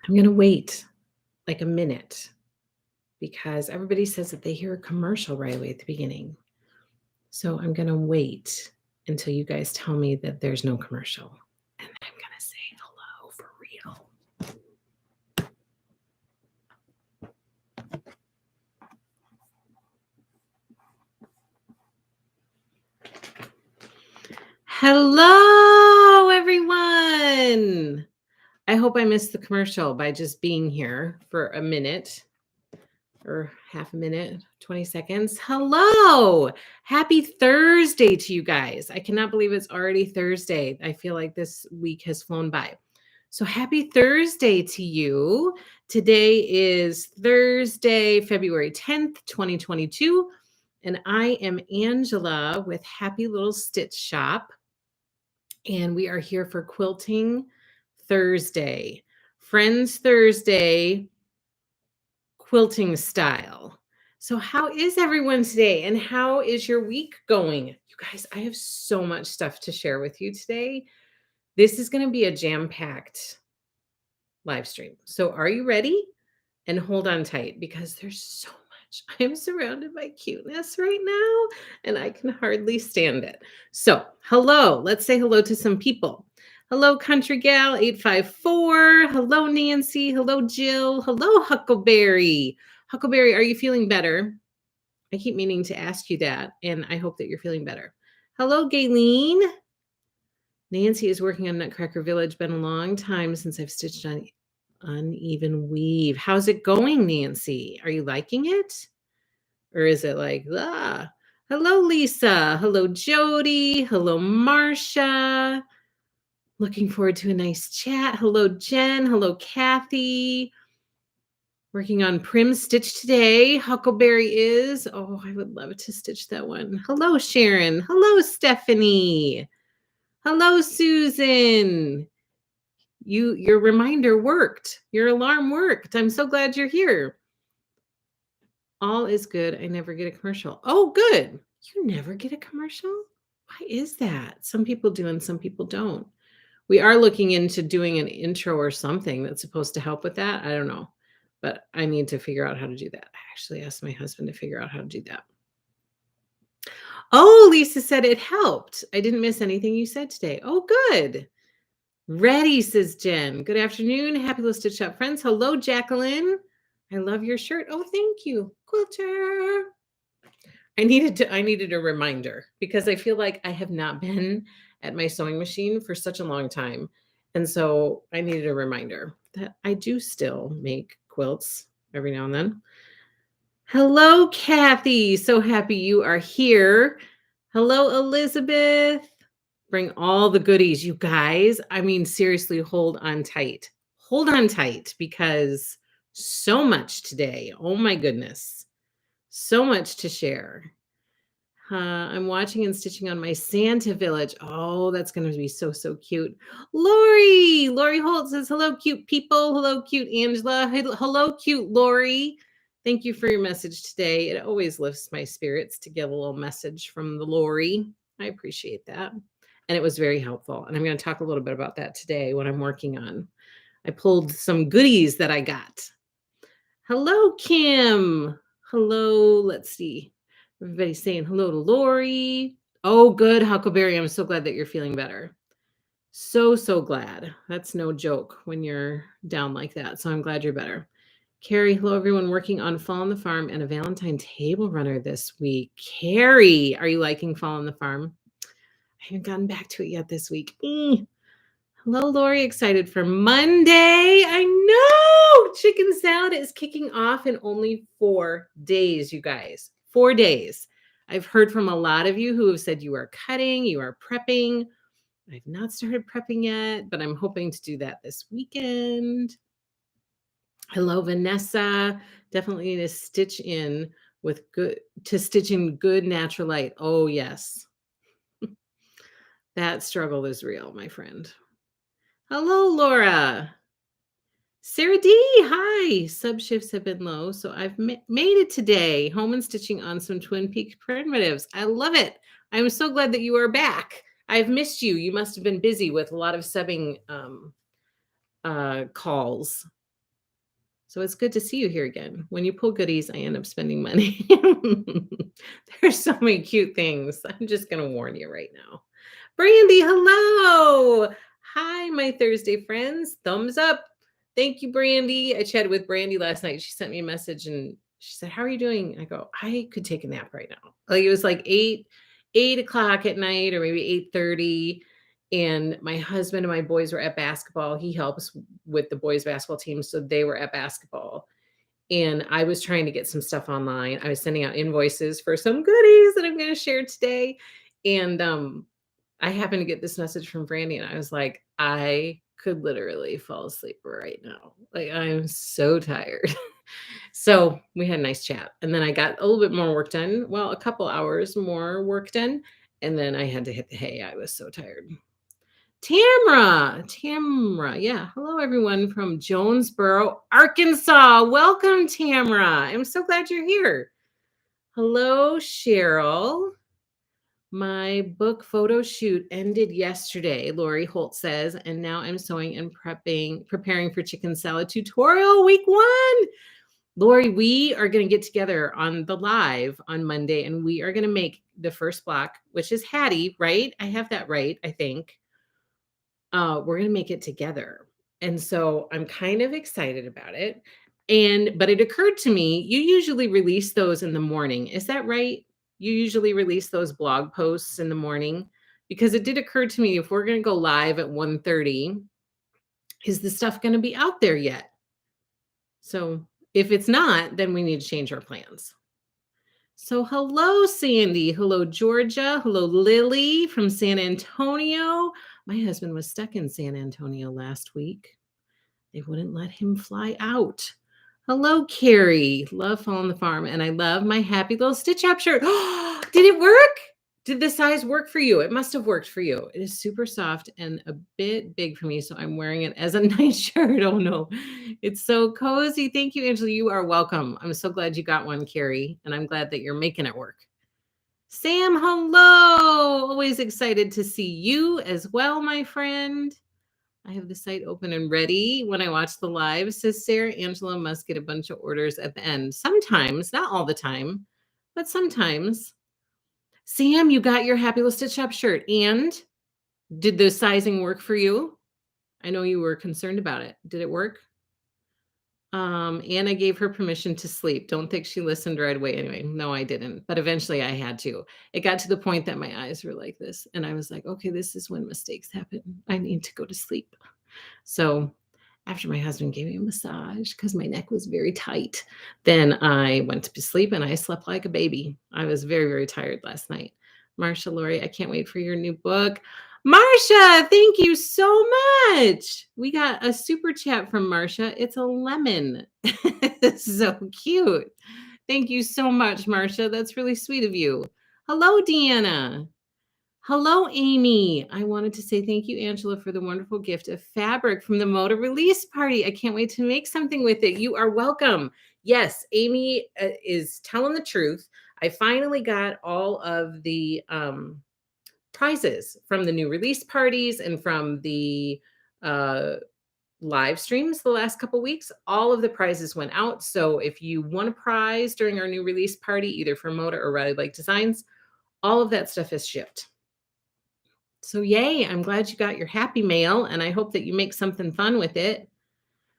I'm going to wait like a minute because everybody says that they hear a commercial right away at the beginning. So I'm going to wait until you guys tell me that there's no commercial. And I'm going to say hello for real. Hello, everyone. I hope I missed the commercial by just being here for a minute or half a minute, 20 seconds. Hello. Happy Thursday to you guys. I cannot believe it's already Thursday. I feel like this week has flown by. So happy Thursday to you. Today is Thursday, February 10th, 2022. And I am Angela with Happy Little Stitch Shop. And we are here for Quilting Thursday. Friends Thursday, quilting style. So how is everyone today? And how is your week going? You guys, I have so much stuff to share with you today. This is going to be a jam-packed live stream. So are you ready? And hold on tight because there's so much. I'm surrounded by cuteness right now and I can hardly stand it. So hello, let's say hello to some people. Hello, Country Gal 854. Hello, Nancy. Hello, Jill. Hello, Huckleberry. Huckleberry, are you feeling better? I keep meaning to ask you that, and I hope that you're feeling better. Hello, Gayleen. Nancy is working on Nutcracker Village. Been a long time since I've stitched on uneven weave. How's it going, Nancy? Are you liking it? Or is it like, ah? Hello, Lisa. Hello, Jody. Hello, Marcia. Looking forward to a nice chat. Hello, Jen. Hello, Kathy. Working on Prim Stitch today. Huckleberry is. Oh, I would love to stitch that one. Hello, Sharon. Hello, Stephanie. Hello, Susan. Your reminder worked. Your alarm worked. I'm so glad you're here. All is good. I never get a commercial. Oh, good. You never get a commercial? Why is that? Some people do and some people don't. We are looking into doing an intro or something that's supposed to help with that. I don't know, but I need to figure out how to do that. I actually asked my husband to figure out how to do that. Oh, Lisa said it helped. I didn't miss anything you said today. Oh, good. Ready, says Jen. Good afternoon. Happy Little Stitch Shop friends. Hello, Jacqueline. I love your shirt. Oh, thank you. Quilter. I needed a reminder because I feel like I have not been at my sewing machine for such a long time. And so I needed a reminder that I do still make quilts every now and then. Hello, Kathy. So happy you are here. Hello, Elizabeth. Bring all the goodies, you guys. I mean, seriously, hold on tight. Hold on tight because so much today. Oh my goodness. So much to share. I'm watching and stitching on my Santa Village. Oh, that's going to be so, so cute. Lori Holt says, hello, cute people. Hello, cute Angela. Hello, cute Lori. Thank you for your message today. It always lifts my spirits to get a little message from the Lori. I appreciate that. And it was very helpful. And I'm going to talk a little bit about that today, what I'm working on. I pulled some goodies that I got. Hello, Kim. Hello, let's see. Everybody's saying hello to Lori. Oh, good, Huckleberry. I'm so glad that you're feeling better. So, so glad. That's no joke when you're down like that. So I'm glad you're better. Carrie, hello, everyone working on Fall on the Farm and a Valentine table runner this week. Carrie, are you liking Fall on the Farm? I haven't gotten back to it yet this week. Hello, Lori. Excited for Monday. I know chicken salad is kicking off in only 4 days, you guys. 4 days. I've heard from a lot of you who have said you are cutting, you are prepping. I've not started prepping yet, but I'm hoping to do that this weekend. Hello, Vanessa. Definitely need to stitch in good natural light. Oh, yes. That struggle is real, my friend. Hello, Laura. Sarah D, hi. Sub shifts have been low, so I've made it today. Home and stitching on some Twin Peaks primitives. I love it. I'm so glad that you are back. I've missed you. You must have been busy with a lot of subbing calls. So it's good to see you here again. When you pull goodies, I end up spending money. There's so many cute things. I'm just going to warn you right now. Brandy, hello. Hi, my Thursday friends. Thumbs up. Thank you, Brandy. I chatted with Brandy last night. She sent me a message and she said, "How are you doing?" I go, "I could take a nap right now." Like it was like 8 o'clock at night or maybe 8:30. And my husband and my boys were at basketball. He helps with the boys basketball team. So they were at basketball. And I was trying to get some stuff online. I was sending out invoices for some goodies that I'm going to share today. And I happened to get this message from Brandy, and I was like, I could literally fall asleep right now. Like, I'm so tired. So we had a nice chat. And then I got a little bit more work done. Well, a couple hours more work done. And then I had to hit the hay. I was so tired. Tamra. Yeah. Hello, everyone from Jonesboro, Arkansas. Welcome, Tamra. I'm so glad you're here. Hello, Cheryl. My book photo shoot ended yesterday, Lori Holt says, and now I'm sewing and preparing for chicken salad tutorial week 1. Lori, we are going to get together on the live on Monday, and we are going to make the first block, which is Hattie, right? I have that right, I think. We're going to make it together. And so I'm kind of excited about it. But it occurred to me, you usually release those in the morning. Is that right? You usually release those blog posts in the morning? Because it did occur to me, if we're going to go live at 1:30, is the stuff going to be out there yet? So if it's not, then we need to change our plans. So hello, Sandy. Hello, Georgia. Hello, Lily from San Antonio. My husband was stuck in San Antonio last week. They wouldn't let him fly out. Hello, Carrie. Love Fall on the Farm. And I love my happy little Stitch Up shirt. Did it work? Did the size work for you? It must have worked for you. It is super soft and a bit big for me, so I'm wearing it as a nice shirt. Oh, no. It's so cozy. Thank you, Angela. You are welcome. I'm so glad you got one, Carrie, and I'm glad that you're making it work. Sam, hello. Always excited to see you as well, my friend. I have the site open and ready when I watch the live, says Sarah. Angela must get a bunch of orders at the end. Sometimes, not all the time, but sometimes. Sam, you got your Happy Little Stitch Shop shirt. And did the sizing work for you? I know you were concerned about it. Did it work? Anna gave her permission to sleep. Don't think she listened right away. Anyway, no, I didn't. But eventually I had to. It got to the point that my eyes were like this. And I was like, okay, this is when mistakes happen. I need to go to sleep. So after my husband gave me a massage because my neck was very tight, then I went to sleep and I slept like a baby. I was very, very tired last night. Marsha, Lori, I can't wait for your new book. Marsha, thank you so much. We got a super chat from Marsha. It's a lemon. So cute. Thank you so much, Marsha. That's really sweet of you. Hello, Deanna. Hello, Amy. I wanted to say thank you, Angela, for the wonderful gift of fabric from the Moda release party. I can't wait to make something with it. You are welcome. Yes, Amy is telling the truth. I finally got all of the prizes from the new release parties and from the live streams the last couple weeks. All of the prizes went out. So if you won a prize during our new release party, either for Moda or Riley Like Designs, all of that stuff is shipped. So yay, I'm glad you got your happy mail, and I hope that you make something fun with it.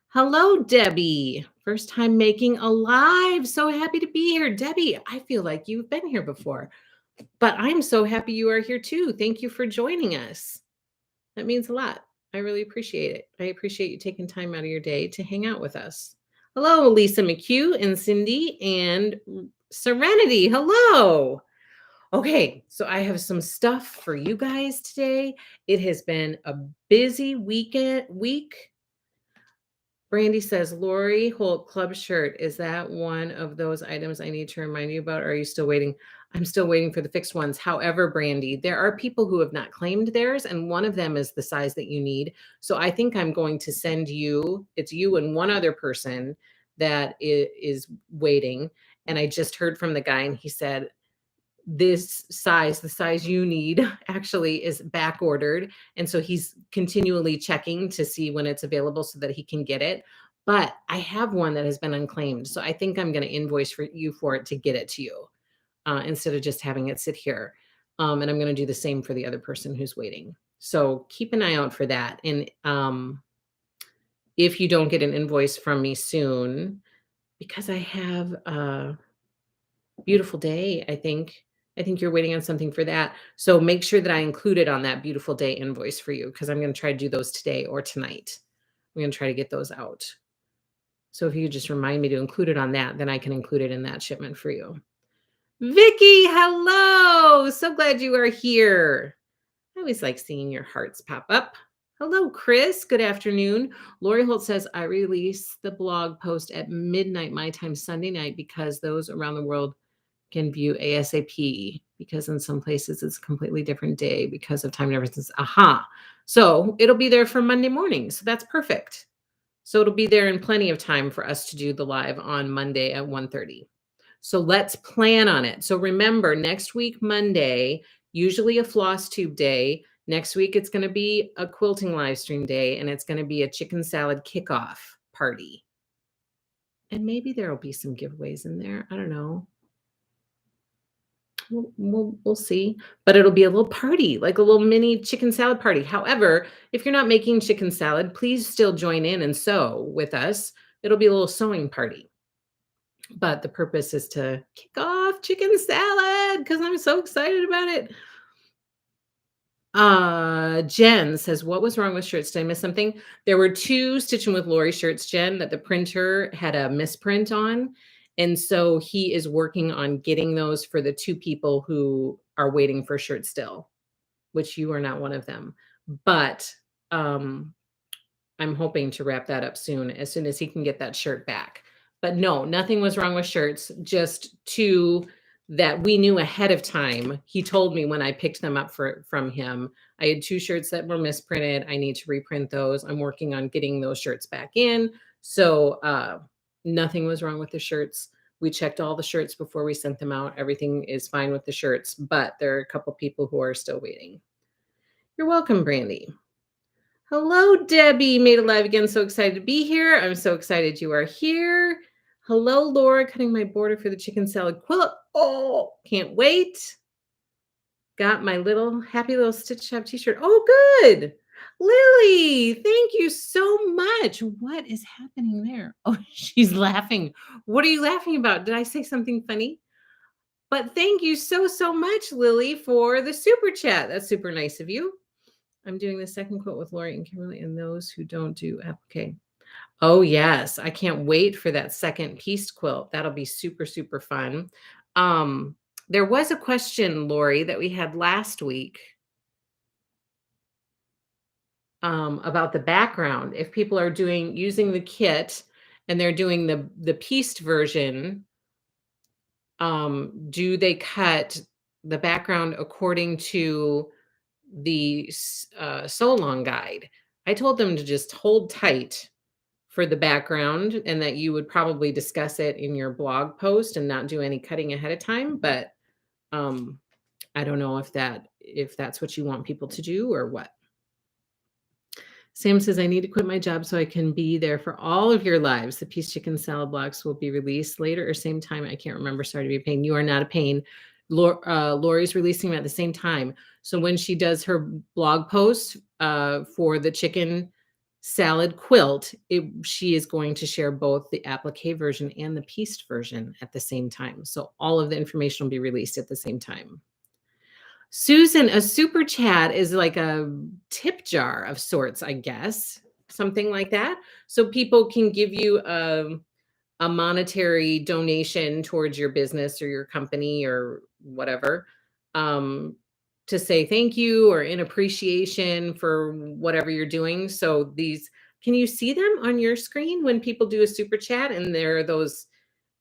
Hello, Debbie. First time making a live. So happy to be here. Debbie, I feel like you've been here before, but I'm so happy you are here too. Thank you for joining us. That means a lot. I really appreciate it. I appreciate you taking time out of your day to hang out with us. Hello, Lisa McHugh and Cindy and Serenity. Hello. Okay, so I have some stuff for you guys today. It has been a busy week. Brandy says, Lori Holt club shirt. Is that one of those items I need to remind you about? Or are you still waiting? I'm still waiting for the fixed ones. However, Brandy, there are people who have not claimed theirs, and one of them is the size that you need. So I think I'm going to send you, it's you and one other person that is waiting. And I just heard from the guy, and he said, this size, the size you need actually is back ordered. And so he's continually checking to see when it's available so that he can get it. but I have one that has been unclaimed. So I think I'm going to invoice for you for it to get it to you instead of just having it sit here. And I'm going to do the same for the other person who's waiting. So keep an eye out for that. And if you don't get an invoice from me soon, because I have a beautiful day, I think you're waiting on something for that. So make sure that I include it on that beautiful day invoice for you because I'm going to try to do those today or tonight. I'm going to try to get those out. So if you could just remind me to include it on that, then I can include it in that shipment for you. Vicky, hello. So glad you are here. I always like seeing your hearts pop up. Hello, Chris. Good afternoon. Lori Holt says, I release the blog post at midnight my time Sunday night because those around the world can view ASAP because in some places it's a completely different day because of time differences. Aha. So it'll be there for Monday morning. So that's perfect. So it'll be there in plenty of time for us to do the live on Monday at 1:30. So let's plan on it. So remember, next week, Monday, usually a floss tube day. Next week, it's going to be a quilting live stream day, and it's going to be a chicken salad kickoff party. And maybe there will be some giveaways in there. I don't know. We'll see. But it'll be a little party, like a little mini chicken salad party. However, if you're not making chicken salad, please still join in and sew with us. It'll be a little sewing party. But the purpose is to kick off chicken salad because I'm so excited about it. Jen says, what was wrong with shirts? Did I miss something? There were 2 Stitching with Lori shirts, Jen, that the printer had a misprint on. And so he is working on getting those for the 2 people who are waiting for shirts still, which you are not one of them. But I'm hoping to wrap that up soon as he can get that shirt back. But no, nothing was wrong with shirts, just 2 that we knew ahead of time. He told me when I picked them up from him. I had 2 shirts that were misprinted. I need to reprint those. I'm working on getting those shirts back in. So nothing was wrong with the shirts. We checked all the shirts before we sent them out. Everything is fine with the shirts, but there are a couple people who are still waiting. You're welcome, Brandy. Hello, Debbie. Made it live again. So excited to be here. I'm so excited you are here. Hello, Laura. Cutting my border for the chicken salad quilt. Oh, can't wait. Got my little happy little Stitch Shop t-shirt. Oh, good. Lily, thank you so much. What is happening there? Oh, she's laughing. What are you laughing about? Did I say something funny? But thank you so much, Lily, for the super chat. That's super nice of you. I'm doing the second quilt with Lori and Kimberly and those who don't do applique. Oh, yes. I can't wait for that second pieced quilt. That'll be super fun. There was a question, Lori, that we had last week about the background. If people are using the kit and they're doing the pieced version, do they cut the background according to the sew along guide? I told them to just hold tight for the background and that you would probably discuss it in your blog post and not do any cutting ahead of time. But I don't know if that's what you want people to do or what. Sam says, I need to quit my job so I can be there for all of your lives. The Peace Chicken Salad blocks will be released later or same time. I can't remember. Sorry to be a pain. You are not a pain. Lori's releasing them at the same time. So when she does her blog post for the chicken salad quilt, she is going to share both the applique version and the pieced version at the same time. So all of the information will be released at the same time. Susan, a super chat is like a tip jar of sorts, I guess, something like that. So people can give you a monetary donation towards your business or your company or whatever, to say thank you or in appreciation for whatever you're doing. So can you see them on your screen when people do a super chat? And there are those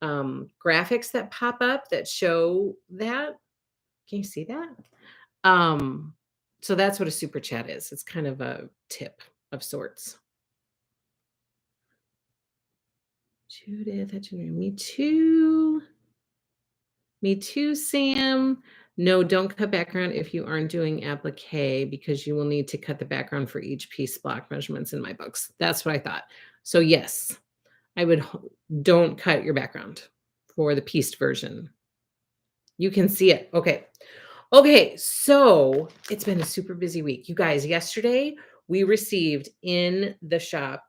graphics that pop up that show that. Can you see that? So that's what a super chat is. It's kind of a tip of sorts. Judith, me too. Me too, Sam. No, don't cut background if you aren't doing applique because you will need to cut the background for each piece block measurements in my books. That's what I thought. So yes, I would don't cut your background for the pieced version. You can see it. Okay. Okay, so it's been a super busy week. You guys, yesterday we received in the shop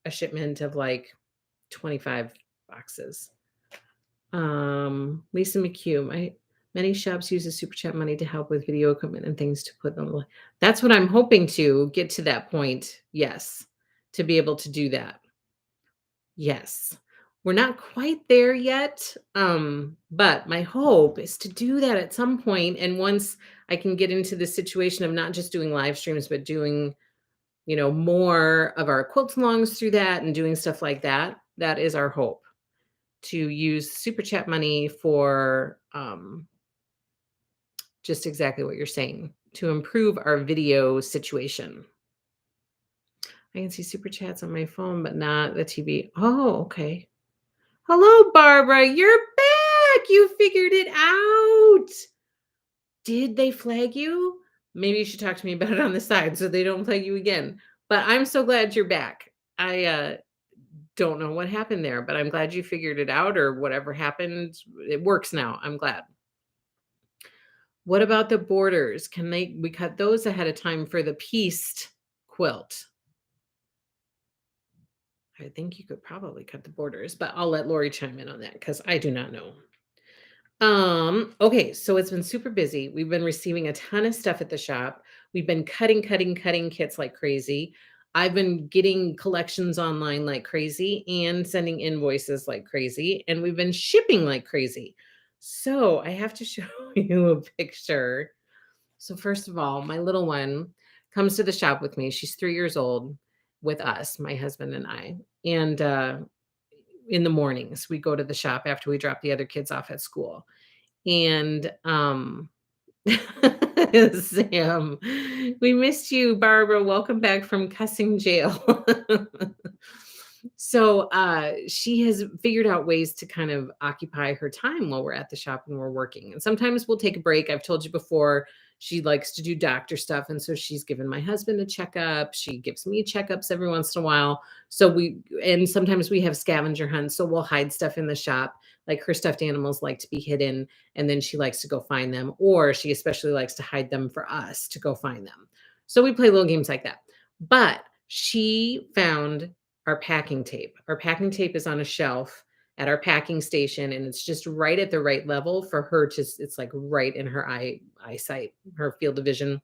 a shipment of like 25 boxes. Lisa McHugh, many shops use the super chat money to help with video equipment and things to put them. That's what I'm hoping to get to that point. Yes, to be able to do that. Yes. We're not quite there yet, but my hope is to do that at some point, and once I can get into the situation of not just doing live streams, but doing, more of our quilt alongs through that and doing stuff like that, that is our hope, to use super chat money for, just exactly what you're saying, to improve our video situation. I can see super chats on my phone, but not the TV. Oh, okay. Hello, Barbara. You're back. You figured it out. Did they flag you? Maybe you should talk to me about it on the side so they don't flag you again. But I'm so glad you're back. I don't know what happened there, but I'm glad you figured it out, or whatever happened. It works now. I'm glad. What about the borders? Can we cut those ahead of time for the pieced quilt? I think you could probably cut the borders, but I'll let Lori chime in on that because I do not know. Okay, so it's been super busy. We've been receiving a ton of stuff at the shop. We've been cutting kits like crazy. I've been getting collections online like crazy and sending invoices like crazy, and we've been shipping like crazy. So I have to show you a picture. So first of all, my little one comes to the shop with me. She's 3 years old with us, my husband and I. And in the mornings, we go to the shop after we drop the other kids off at school. And Sam, we missed you, Barbara. Welcome back from cussing jail. So she has figured out ways to kind of occupy her time while we're at the shop and we're working. And sometimes we'll take a break. I've told you before, she likes to do doctor stuff. And so she's given my husband a checkup. She gives me checkups every once in a while. And sometimes we have scavenger hunts. So we'll hide stuff in the shop. Like her stuffed animals like to be hidden, and then she likes to go find them, or she especially likes to hide them for us to go find them. So we play little games like that. But she found our packing tape. Our packing tape is on a shelf at our packing station, and it's just right at the right level for her to, it's like right in her eyesight, her field of vision.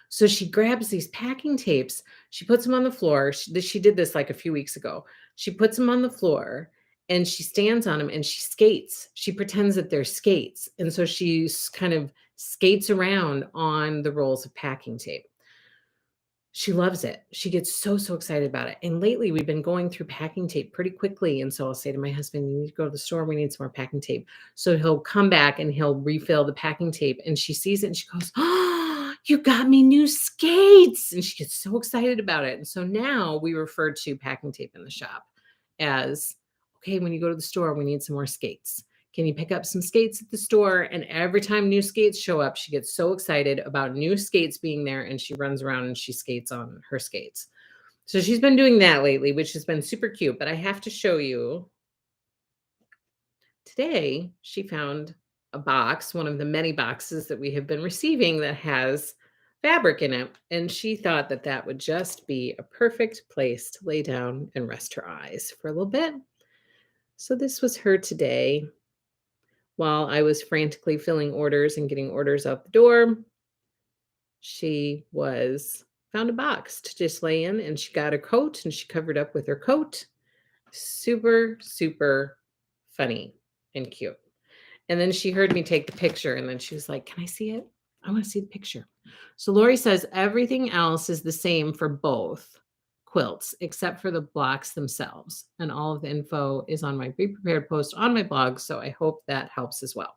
So she grabs these packing tapes, she puts them on the floor. She did this like a few weeks ago. She puts them on the floor and she stands on them and she skates. She pretends that they're skates. And so she kind of skates around on the rolls of packing tape. She loves it. She gets so, so excited about it. And lately we've been going through packing tape pretty quickly. And so I'll say to my husband, you need to go to the store. We need some more packing tape. So he'll come back and he'll refill the packing tape. And she sees it and she goes, oh, you got me new skates. And she gets so excited about it. And so now we refer to packing tape in the shop as, okay, when you go to the store, we need some more skates. Can you pick up some skates at the store? And every time new skates show up, she gets so excited about new skates being there and she runs around and she skates on her skates. So she's been doing that lately, which has been super cute. But I have to show you, today she found a box, one of the many boxes that we have been receiving that has fabric in it. And she thought that that would just be a perfect place to lay down and rest her eyes for a little bit. So this was her today. While I was frantically filling orders and getting orders out the door, she found a box to just lay in, and she got a coat and she covered up with her coat. Super, super funny and cute. And then she heard me take the picture and then she was like, can I see it? I want to see the picture. So Lori says everything else is the same for both quilts except for the blocks themselves. And all of the info is on my Be Prepared post on my blog. So I hope that helps as well.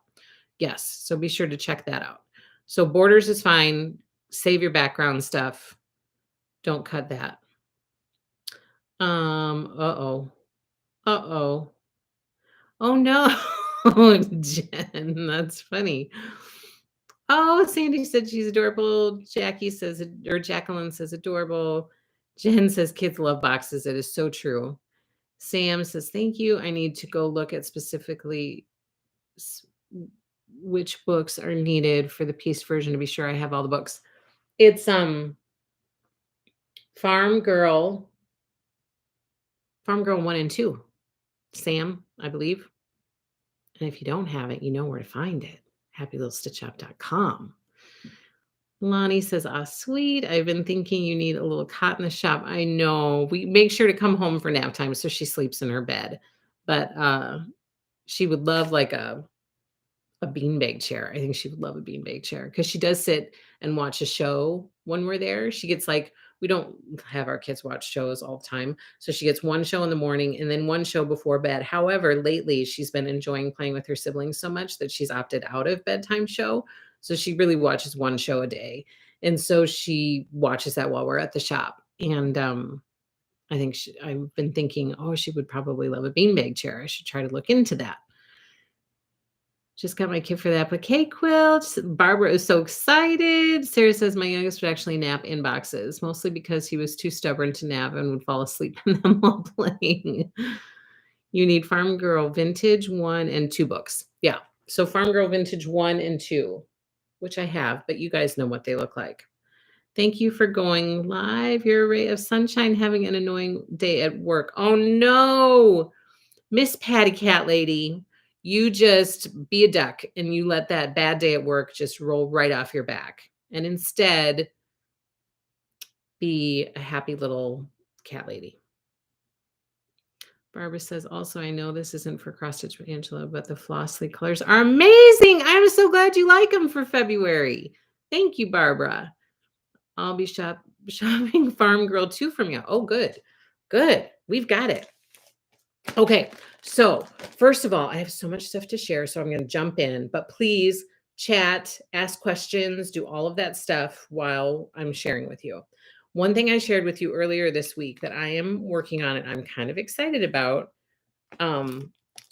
Yes. So be sure to check that out. So borders is fine. Save your background stuff. Don't cut that. Uh-oh. Uh-oh. Oh no. Jen, that's funny. Oh, Sandy said she's adorable. Jackie says, or Jacqueline says adorable. Jen says kids love boxes. It is so true. Sam says, thank you. I need to go look at specifically which books are needed for the piece version to be sure I have all the books. It's Farm Girl 1 and 2. Sam, I believe. And if you don't have it, you know where to find it. happylittlestitchup.com. Lonnie says, sweet. I've been thinking you need a little cot in the shop. I know. We make sure to come home for nap time so she sleeps in her bed. But she would love like a beanbag chair. I think she would love a beanbag chair because she does sit and watch a show when we're there. She gets like, we don't have our kids watch shows all the time. So she gets one show in the morning and then one show before bed. However, lately she's been enjoying playing with her siblings so much that she's opted out of bedtime show. So she really watches one show a day. And so she watches that while we're at the shop. And I think I've been thinking, she would probably love a beanbag chair. I should try to look into that. Just got my kit for the applique quilt. Barbara is so excited. Sarah says my youngest would actually nap in boxes, mostly because he was too stubborn to nap and would fall asleep in them while playing. You need Farm Girl Vintage 1 and 2 books. Yeah. So Farm Girl Vintage 1 and 2, which I have, but you guys know what they look like. Thank you for going live. You're a ray of sunshine having an annoying day at work. Oh no, Miss Patty Cat Lady. You just be a duck and you let that bad day at work just roll right off your back. And instead, be a happy little cat lady. Barbara says, also, I know this isn't for cross stitch Angela, but the flossly colors are amazing. I'm so glad you like them for February. Thank you, Barbara. I'll be shopping Farm Girl 2 from you. Oh, good. Good. We've got it. Okay, so first of all, I have so much stuff to share, so I'm going to jump in, but please chat, ask questions, do all of that stuff while I'm sharing with you. One thing I shared with you earlier this week that I am working on and I'm kind of excited about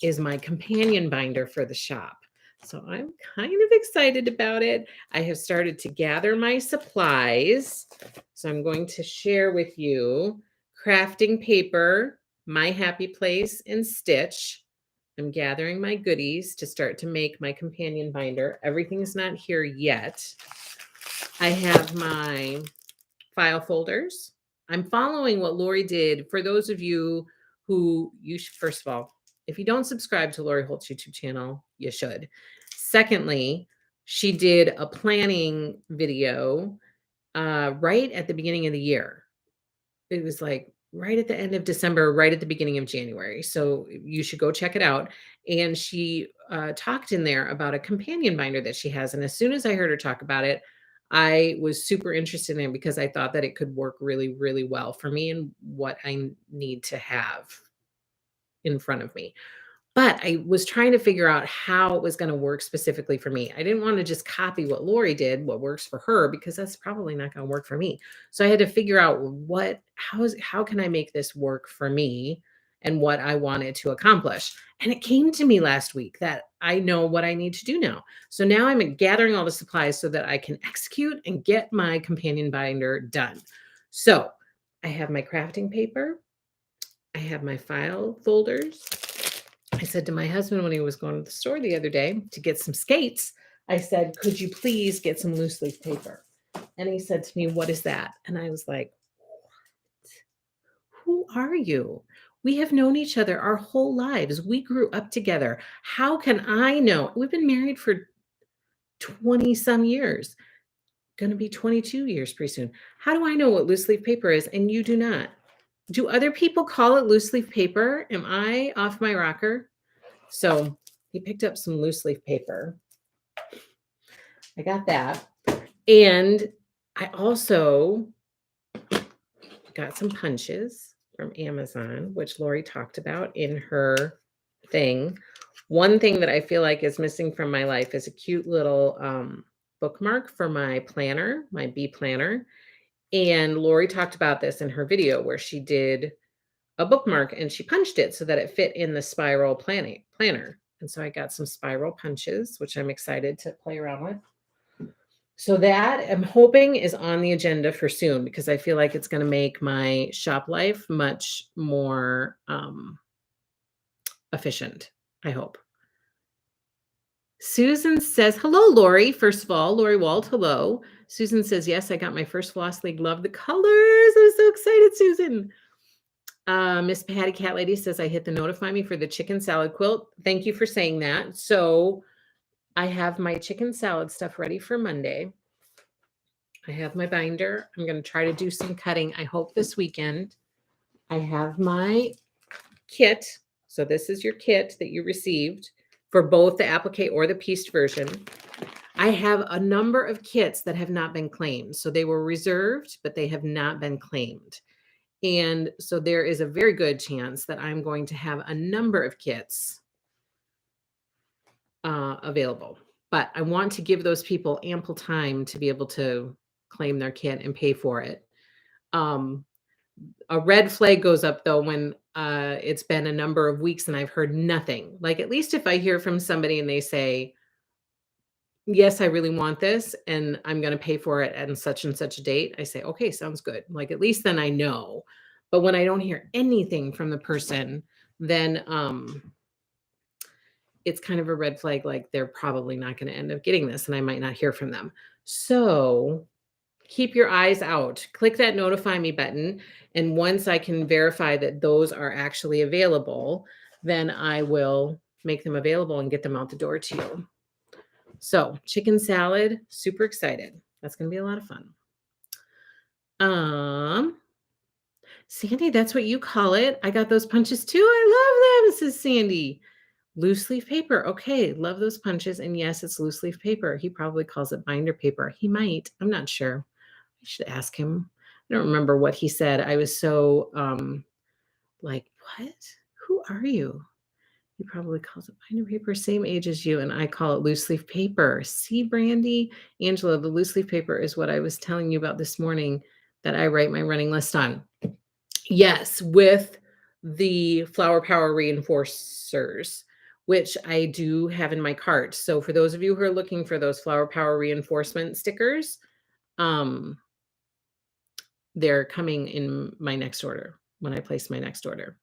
is my companion binder for the shop. So I'm kind of excited about it. I have started to gather my supplies. So I'm going to share with you crafting paper, My Happy Place, and Stitch. I'm gathering my goodies to start to make my companion binder. Everything's not here yet. I have my file folders. I'm following what Lori did. For those of you who first of all, if you don't subscribe to Lori Holt's YouTube channel, you should. Secondly, she did a planning video right at the beginning of the year. It was like right at the end of December, right at the beginning of January. So you should go check it out. And she talked in there about a companion binder that she has. And as soon as I heard her talk about it, I was super interested in it because I thought that it could work really, really well for me and what I need to have in front of me. But I was trying to figure out how it was going to work specifically for me. I didn't want to just copy what Lori did, what works for her, because that's probably not going to work for me. So I had to figure out how can I make this work for me and what I wanted to accomplish. And it came to me last week that I know what I need to do now. So now I'm gathering all the supplies so that I can execute and get my companion binder done. So I have my crafting paper. I have my file folders. I said to my husband when he was going to the store the other day to get some skates, I said, could you please get some loose leaf paper? And he said to me, what is that? And I was like, what? Who are you? We have known each other our whole lives. We grew up together. How can I know? We've been married for 20 some years, going to be 22 years pretty soon. How do I know what loose leaf paper is? And you do not. Do other people call it loose leaf paper? Am I off my rocker? So he picked up some loose leaf paper. I got that. And I also got some punches from Amazon, which Lori talked about in her thing. One thing that I feel like is missing from my life is a cute little bookmark for my planner, my bee planner. And Lori talked about this in her video where she did a bookmark and she punched it so that it fit in the spiral planner. And so I got some spiral punches, which I'm excited to play around with. So that I'm hoping is on the agenda for soon because I feel like it's going to make my shop life much more efficient. I hope. Susan says, hello, Lori. First of all, Lori Wald, hello. Susan says, yes, I got my first floss league. Love the colors. I'm so excited, Susan. Miss Patty Cat Lady says, I hit the notify me for the chicken salad quilt. Thank you for saying that. So I have my chicken salad stuff ready for Monday. I have my binder. I'm going to try to do some cutting, I hope, this weekend. I have my kit. So this is your kit that you received for both the applique or the pieced version. I have a number of kits that have not been claimed. So they were reserved, but they have not been claimed. And so there is a very good chance that I'm going to have a number of kits available. But I want to give those people ample time to be able to claim their kit and pay for it. A red flag goes up though when it's been a number of weeks and I've heard nothing. Like at least if I hear from somebody and they say, yes, I really want this and I'm going to pay for it at such and such a date, I say, okay, sounds good. Like at least then I know. But when I don't hear anything from the person, then it's kind of a red flag, like they're probably not going to end up getting this and I might not hear from them. So keep your eyes out. Click that notify me button. And once I can verify that those are actually available, then I will make them available and get them out the door to you. So chicken salad, super excited. That's going to be a lot of fun. Sandy, that's what you call it. I got those punches too. I love them, says Sandy. Loose leaf paper. Okay, love those punches. And yes, it's loose leaf paper. He probably calls it binder paper. He might. I'm not sure. I should ask him. I don't remember what he said. I was so like, what? Who are you? He probably calls it binder paper, same age as you, and I call it loose leaf paper. See, Brandy? Angela, the loose leaf paper is what I was telling you about this morning that I write my running list on. Yes, with the Flower Power reinforcers, which I do have in my cart. So for those of you who are looking for those Flower Power reinforcement stickers, they're coming in my next order when I place my next order.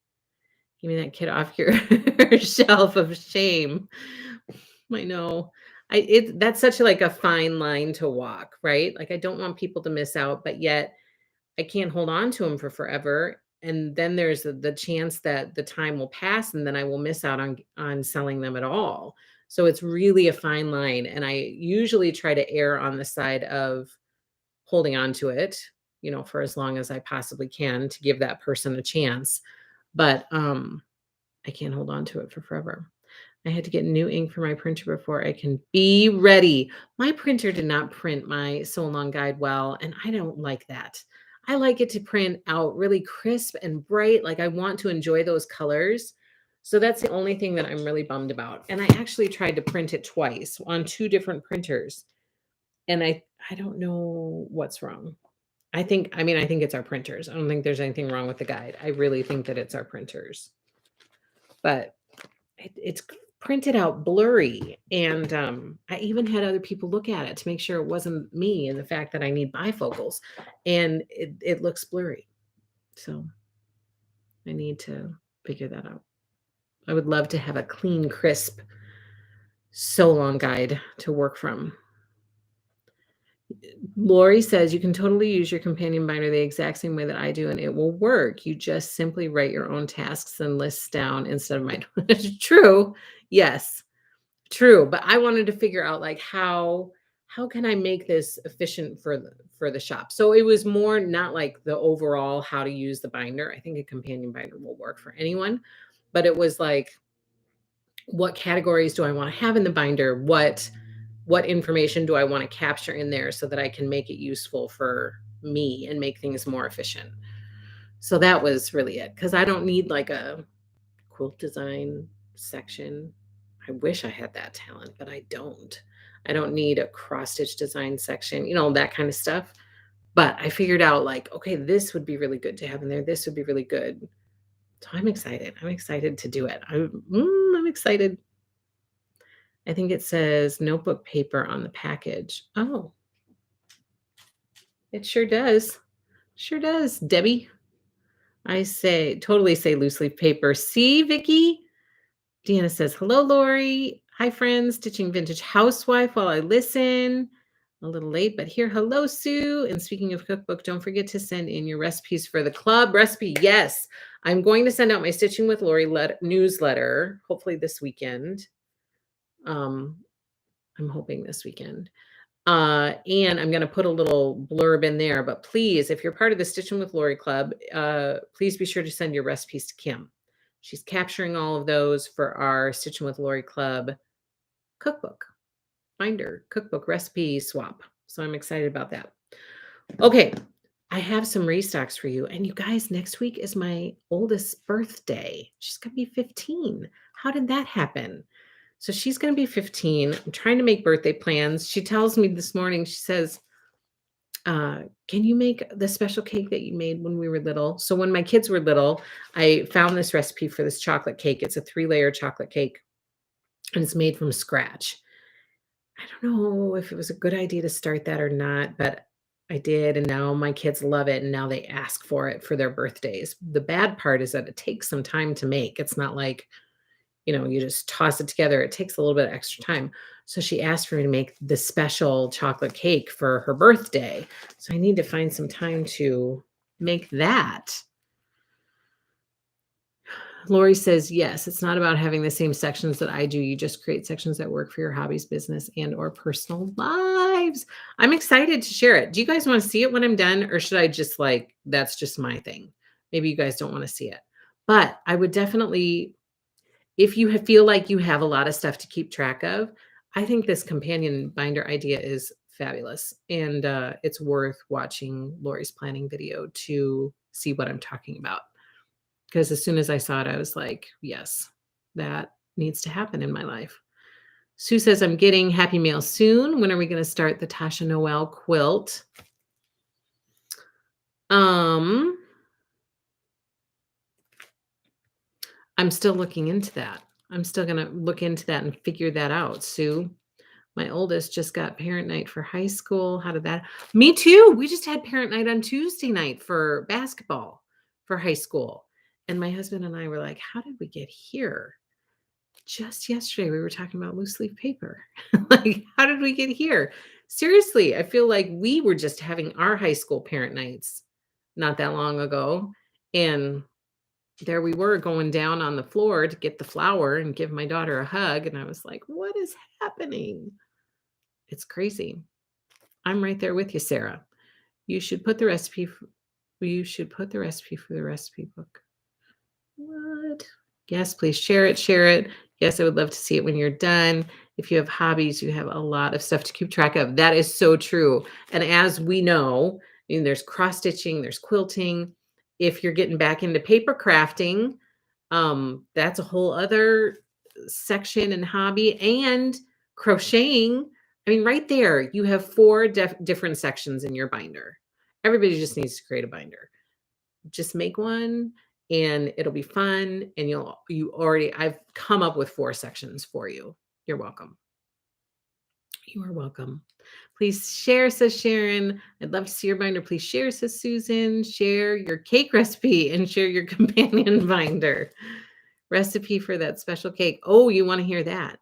Give me that kid off your shelf of shame. I know. That's such like a fine line to walk, right? Like I don't want people to miss out, but yet I can't hold on to them for forever. And then there's the chance that the time will pass and then I will miss out on selling them at all. So it's really a fine line. And I usually try to err on the side of holding on to it, for as long as I possibly can to give that person a chance. But I can't hold on to it for forever. I had to get new ink for my printer before I can be ready. My printer did not print my Sew Along guide well, and I don't like that. I like it to print out really crisp and bright. Like I want to enjoy those colors. So that's the only thing that I'm really bummed about. And I actually tried to print it twice on two different printers. And I don't know what's wrong. I think it's our printers. I don't think there's anything wrong with the guide. I really think that it's our printers. But it's printed out blurry. And I even had other people look at it to make sure it wasn't me and the fact that I need bifocals. And it looks blurry. So I need to figure that out. I would love to have a clean, crisp Sew Along guide to work from. Lori says you can totally use your companion binder the exact same way that I do, and it will work. You just simply write your own tasks and lists down instead of mine. True. Yes, true. But I wanted to figure out like how can I make this efficient for the shop? So it was more not like the overall how to use the binder. I think a companion binder will work for anyone, but it was like, what categories do I want to have in the binder? What information do I want to capture in there so that I can make it useful for me and make things more efficient? So that was really it. Because I don't need like a quilt design section. I wish I had that talent, but I don't. I don't need a cross stitch design section, that kind of stuff. But I figured out like, okay, this would be really good to have in there. This would be really good. So I'm excited. I'm excited to do it. I'm excited. I think it says notebook paper on the package. Oh, It sure does. Sure does, Debbie. Totally say loose leaf paper. See, Vicky? Deanna says, hello, Lori. Hi, friends. Stitching vintage housewife while I listen. A little late, but here. Hello, Sue. And speaking of cookbook, don't forget to send in your recipes for the club recipe. Yes, I'm going to send out my Stitching with Lori newsletter, hopefully this weekend. I'm hoping this weekend. And I'm going to put a little blurb in there, but please, if you're part of the Stitching with Lori Club, please be sure to send your recipes to Kim. She's capturing all of those for our Stitching with Lori Club cookbook, binder, cookbook recipe swap. So I'm excited about that. Okay, I have some restocks for you. And you guys, next week is my oldest birthday. She's going to be 15. How did that happen? So she's going to be 15. I'm trying to make birthday plans. She tells me this morning, she says, can you make the special cake that you made when we were little? So when my kids were little, I found this recipe for this chocolate cake. It's a 3-layer chocolate cake and it's made from scratch. I don't know if it was a good idea to start that or not, but I did. And now my kids love it. And now they ask for it for their birthdays. The bad part is that it takes some time to make. It's not like, you just toss it together. It takes a little bit of extra time. So she asked for me to make the special chocolate cake for her birthday. So I need to find some time to make that. Lori says, yes, it's not about having the same sections that I do. You just create sections that work for your hobbies, business, and or personal lives. I'm excited to share it. Do you guys want to see it when I'm done? Or should I just that's just my thing? Maybe you guys don't want to see it. But I would definitely, if you feel like you have a lot of stuff to keep track of, I think this companion binder idea is fabulous. And it's worth watching Lori's planning video to see what I'm talking about. Because as soon as I saw it, I was like, yes, that needs to happen in my life. Sue says, I'm getting happy mail soon. When are we going to start the Tasha Noel quilt? I'm still looking into that. I'm still going to look into that and figure that out, Sue. My oldest just got parent night for high school. How did that? Me too. We just had parent night on Tuesday night for basketball for high school. And my husband and I were like, how did we get here? Just yesterday, we were talking about loose leaf paper. Like, how did we get here? Seriously, I feel like we were just having our high school parent nights not that long ago. And there we were going down on the floor to get the flower and give my daughter a hug. And I was like, what is happening? It's crazy. I'm right there with you, Sarah. You should put the recipe. You should put the recipe for the recipe book. What? Yes, please share it. Share it. Yes, I would love to see it when you're done. If you have hobbies, you have a lot of stuff to keep track of. That is so true. And as we know, there's cross stitching, there's quilting. If you're getting back into paper crafting, that's a whole other section and hobby, and crocheting. I mean, right there, you have 4 different sections in your binder. Everybody just needs to create a binder. Just make one and it'll be fun. And I've come up with 4 sections for you. You're welcome. You are welcome. Please share, says Sharon. I'd love to see your binder. Please share, says Susan. Share your cake recipe and share your companion binder recipe for that special cake. Oh, you want to hear that?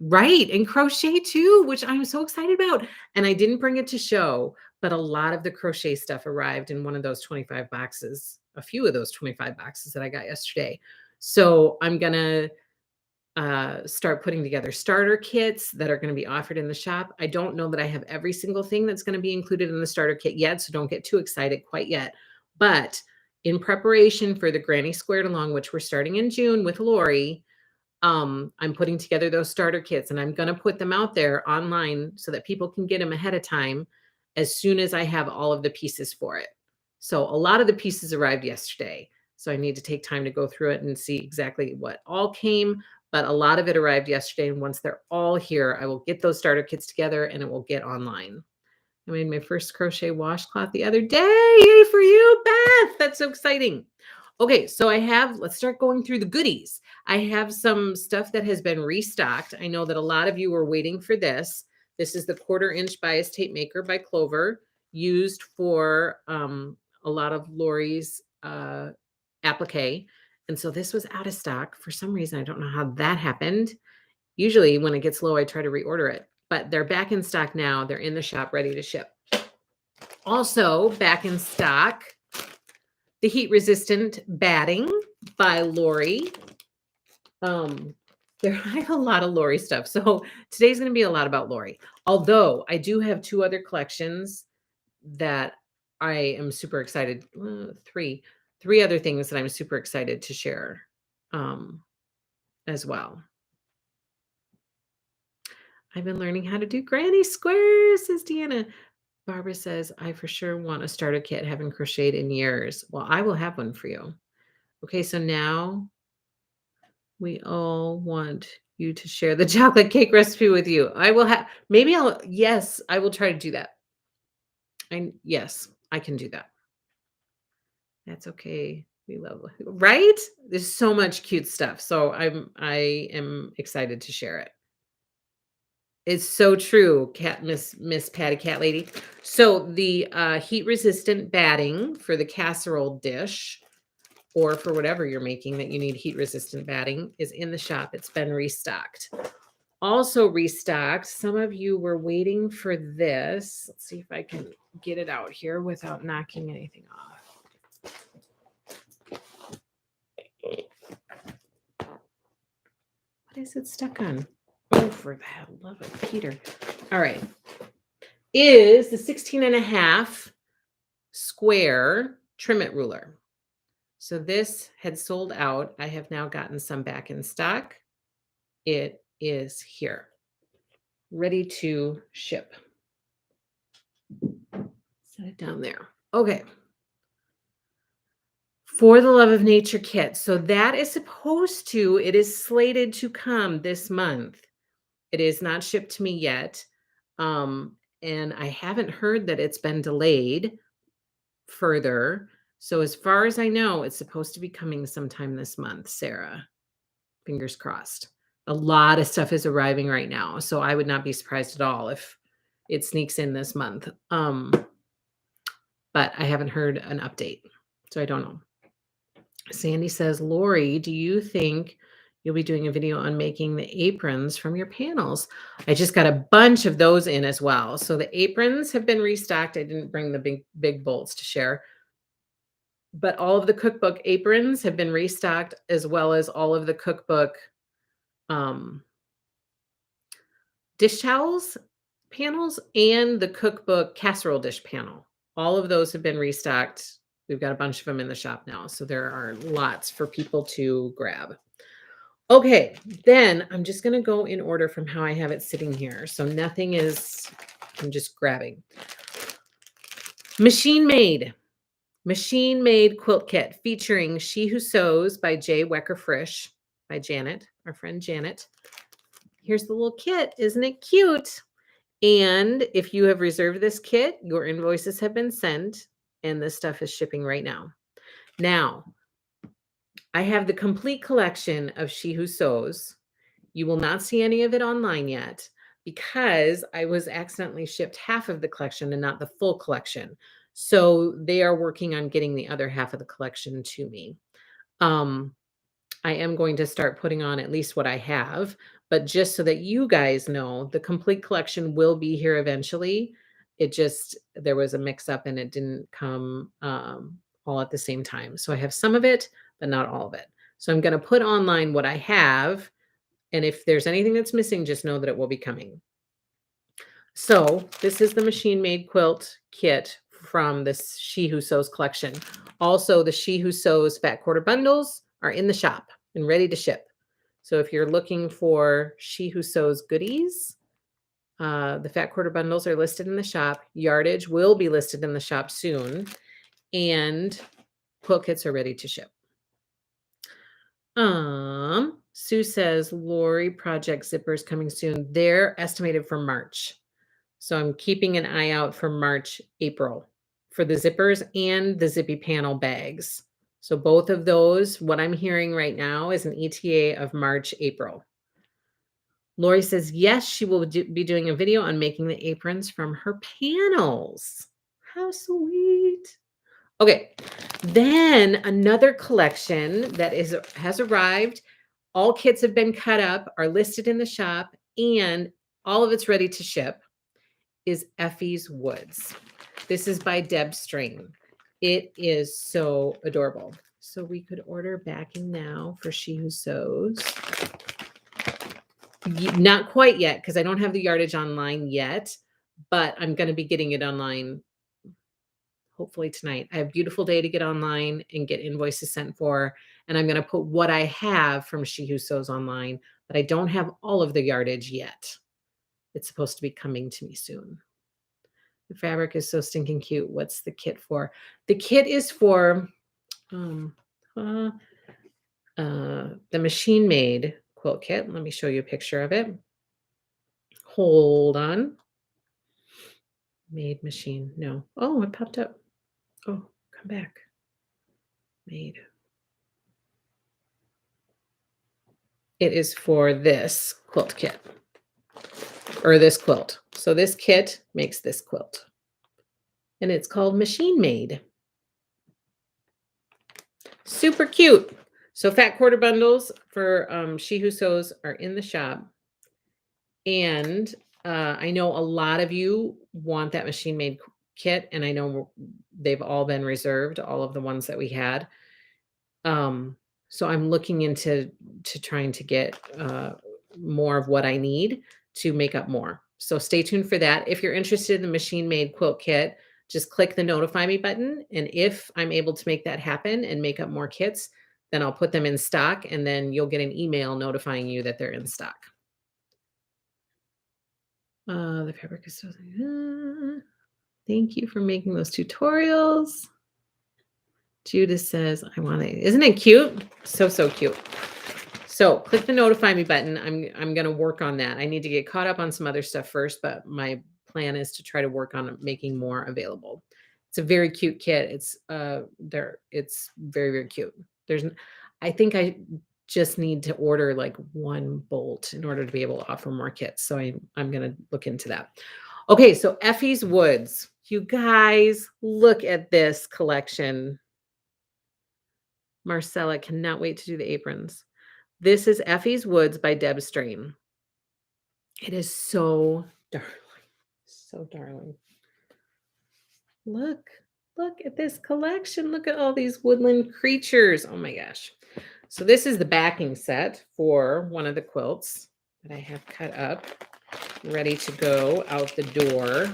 Right. And crochet too, which I'm so excited about. And I didn't bring it to show, but a lot of the crochet stuff arrived in one of those 25 boxes, a few of those 25 boxes that I got yesterday. So I'm going to start putting together starter kits that are going to be offered in the shop. I don't know that I have every single thing that's going to be included in the starter kit yet, so don't get too excited quite yet. But in preparation for the Granny Squared Along, which we're starting in June with Lori, I'm putting together those starter kits and I'm going to put them out there online so that people can get them ahead of time as soon as I have all of the pieces for it. So a lot of the pieces arrived yesterday. So I need to take time to go through it and see exactly what all came. But a lot of it arrived yesterday. And once they're all here, I will get those starter kits together and it will get online. I made my first crochet washcloth the other day. Yay for you, Beth. That's so exciting. Okay, so let's start going through the goodies. I have some stuff that has been restocked. I know that a lot of you were waiting for this. This is the 1/4 inch bias tape maker by Clover. used for a lot of Lori's applique. And so this was out of stock for some reason. I don't know how that happened. Usually when it gets low, I try to reorder it, but they're back in stock now. They're in the shop ready to ship. Also back in stock, the heat resistant batting by Lori. There I have a lot of Lori stuff. So today's going to be a lot about Lori. Although I do have two other collections that I am super excited. Three other things that I'm super excited to share as well. I've been learning how to do granny squares, says Deanna. Barbara says, I for sure want a starter kit, haven't crocheted in years. Well, I will have one for you. Okay, so now we all want you to share the chocolate cake recipe with you. I will have, yes, I will try to do that. Yes, I can do that. That's okay. We love, right? There's so much cute stuff. So I am excited to share it. It's so true, Miss Patty Cat Lady. So the heat resistant batting for the casserole dish, or for whatever you're making that you need heat resistant batting, is in the shop. It's been restocked. Also restocked. Some of you were waiting for this. Let's see if I can get it out here without knocking anything off. What is it stuck on? Oh, for the love of Peter. All right. Is the 16.5 square trim it ruler. So this had sold out. I have now gotten some back in stock. It is here, ready to ship. Set it down there. Okay. For the Love of Nature kit. So that is it is slated to come this month. It is not shipped to me yet. And I haven't heard that it's been delayed further. So as far as I know, it's supposed to be coming sometime this month, Sarah. Fingers crossed. A lot of stuff is arriving right now. So I would not be surprised at all if it sneaks in this month. But I haven't heard an update. So I don't know. Sandy says, Lori, do you think you'll be doing a video on making the aprons from your panels? I just got a bunch of those in as well. So the aprons have been restocked. I didn't bring the big bolts to share. But all of the cookbook aprons have been restocked, as well as all of the cookbook dish towels panels and the cookbook casserole dish panel. All of those have been restocked. We've got a bunch of them in the shop now. So there are lots for people to grab. Okay, then I'm just going to go in order from how I have it sitting here. So I'm just grabbing. Machine made quilt kit featuring She Who Sews by J. Wecker Frisch by Janet, our friend Janet. Here's the little kit. Isn't it cute? And if you have reserved this kit, your invoices have been sent and this stuff is shipping right now. Now, I have the complete collection of She Who Sews. You will not see any of it online yet because I was accidentally shipped half of the collection and not the full collection. So they are working on getting the other half of the collection to me. I am going to start putting on at least what I have, but just so that you guys know, the complete collection will be here eventually. There was a mix up and it didn't come all at the same time. So I have some of it, but not all of it. So I'm going to put online what I have. And if there's anything that's missing, just know that it will be coming. So this is the machine made quilt kit from this She Who Sews collection. Also, the She Who Sews fat quarter bundles are in the shop and ready to ship. So if you're looking for She Who Sews goodies, the fat quarter bundles are listed in the shop. Yardage will be listed in the shop soon. And quilt kits are ready to ship. Sue says, Lori project zippers coming soon. They're estimated for March. So I'm keeping an eye out for March, April for the zippers and the zippy panel bags. So both of those, what I'm hearing right now is an ETA of March, April. Lori says, yes, she will be doing a video on making the aprons from her panels. How sweet. Okay. Then another collection that has arrived. All kits have been cut up, are listed in the shop, and all of it's ready to ship is Effie's Woods. This is by Deb Strain. It is so adorable. So we could order backing now for She Who Sews. Not quite yet, because I don't have the yardage online yet, but I'm going to be getting it online hopefully tonight. I have a beautiful day to get online and get invoices sent for, and I'm going to put what I have from She Who Sews online, but I don't have all of the yardage yet. It's supposed to be coming to me soon. The fabric is so stinking cute. What's the kit for? The kit is for the machine made quilt kit. Let me show you a picture of it. Hold on. Made machine. No. Oh, it popped up. Oh, come back. Made. It is for this quilt kit or this quilt. So this kit makes this quilt and it's called Machine Made. Super cute. So fat quarter bundles for She Who Sews are in the shop. And I know a lot of you want that machine made kit, and I know they've all been reserved, all of the ones that we had. So I'm looking into trying to get more of what I need to make up more. So stay tuned for that. If you're interested in the machine made quilt kit, just click the notify me button. And if I'm able to make that happen and make up more kits, then I'll put them in stock, and then you'll get an email notifying you that they're in stock. The fabric is so thank you for making those tutorials. Judith says, I want it. Isn't it cute? So cute. So click the notify me button. I'm going to work on that. I need to get caught up on some other stuff first, but my plan is to try to work on making more available. It's a very cute kit. It's it's very cute. I think I just need to order like one bolt in order to be able to offer more kits. So I'm going to look into that. Okay, so Effie's Woods. You guys, look at this collection. Marcella cannot wait to do the aprons. This is Effie's Woods by Deb Strain. It is so darling. So darling. Look at this collection. Look at all these woodland creatures. Oh my gosh. So this is the backing set for one of the quilts that I have cut up, ready to go out the door.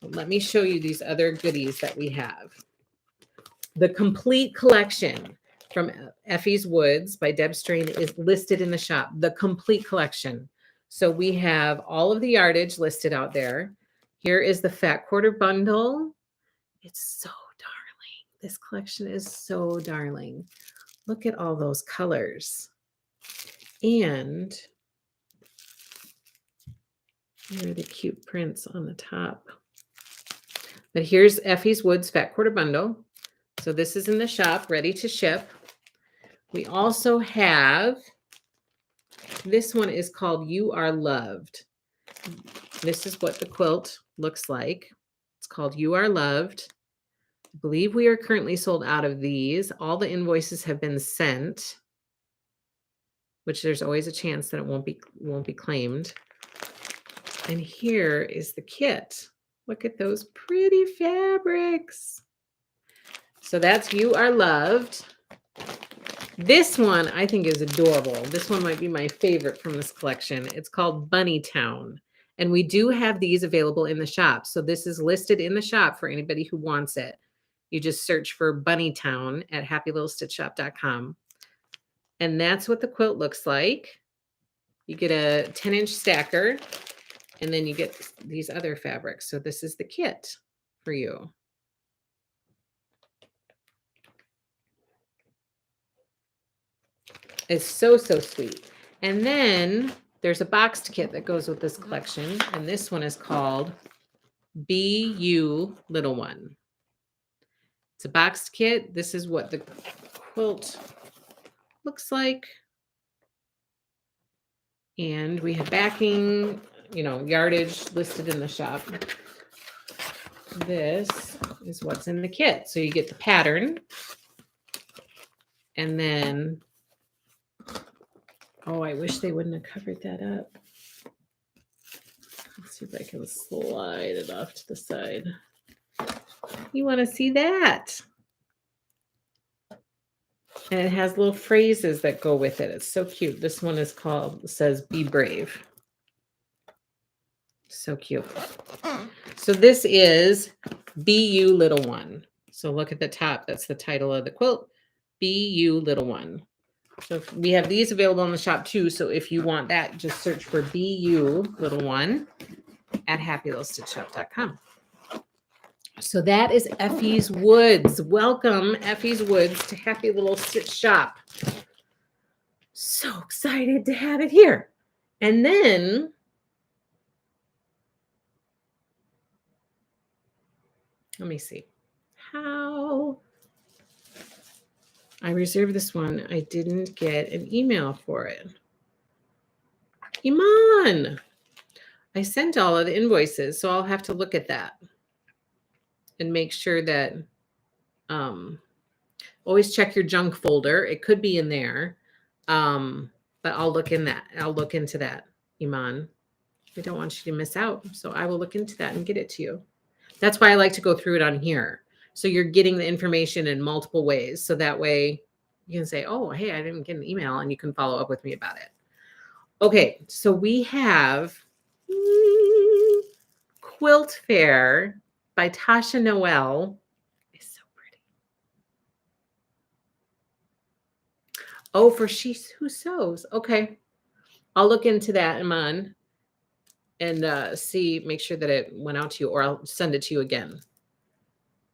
Let me show you these other goodies that we have. The complete collection from Effie's Woods by Deb Strain is listed in the shop. The complete collection. So we have all of the yardage listed out there. Here is the fat quarter bundle. It's so darling. This collection is so darling. Look at all those colors. And here are the cute prints on the top. But here's Effie's Woods Fat Quarter Bundle. So this is in the shop, ready to ship. We also have, this one is called You Are Loved. This is what the quilt looks like. It's called You Are Loved. I believe we are currently sold out of these. All the invoices have been sent, which there's always a chance that it won't be claimed. And here is the kit. Look at those pretty fabrics. So that's You Are Loved. This one I think is adorable. This one might be my favorite from this collection. It's called Bunny Town. And we do have these available in the shop. So this is listed in the shop for anybody who wants it. You just search for Bunny Town at happylittlestitchshop.com. And that's what the quilt looks like. You get a 10-inch stacker, and then you get these other fabrics. So this is the kit for you. It's so sweet. And then there's a boxed kit that goes with this collection. And this one is called Be You Little One. It's a boxed kit. This is what the quilt looks like. And we have backing, yardage listed in the shop. this is what's in the kit. So you get the pattern, and then, oh, I wish they wouldn't have covered that up. Let's see if I can slide it off to the side. You want to see that? And it has little phrases that go with it. It's so cute. This one is says be brave. So cute. So this is Be You Little One. So look at the top. That's the title of the quilt. Be You Little One. So we have these available in the shop too. So if you want that, just search for Be You Little One at happylittlestitchshop.com. So that is Effie's Woods. Welcome, Effie's Woods, to Happy Little Stitch Shop. So excited to have it here. And then let me see how I reserved this one. I didn't get an email for it. Iman, I sent all of the invoices, so I'll have to look at that and make sure that always check your junk folder. It could be in there, but I'll look in that. I'll look into that, Iman. I don't want you to miss out, so I will look into that and get it to you. That's why I like to go through it on here. So you're getting the information in multiple ways. So that way you can say, oh, hey, I didn't get an email, and you can follow up with me about it. Okay, so we have Quilt Fair by Tasha Noel. It's so pretty. Oh, for She Who Sews. Okay. I'll look into that, Iman, and make sure that it went out to you, or I'll send it to you again.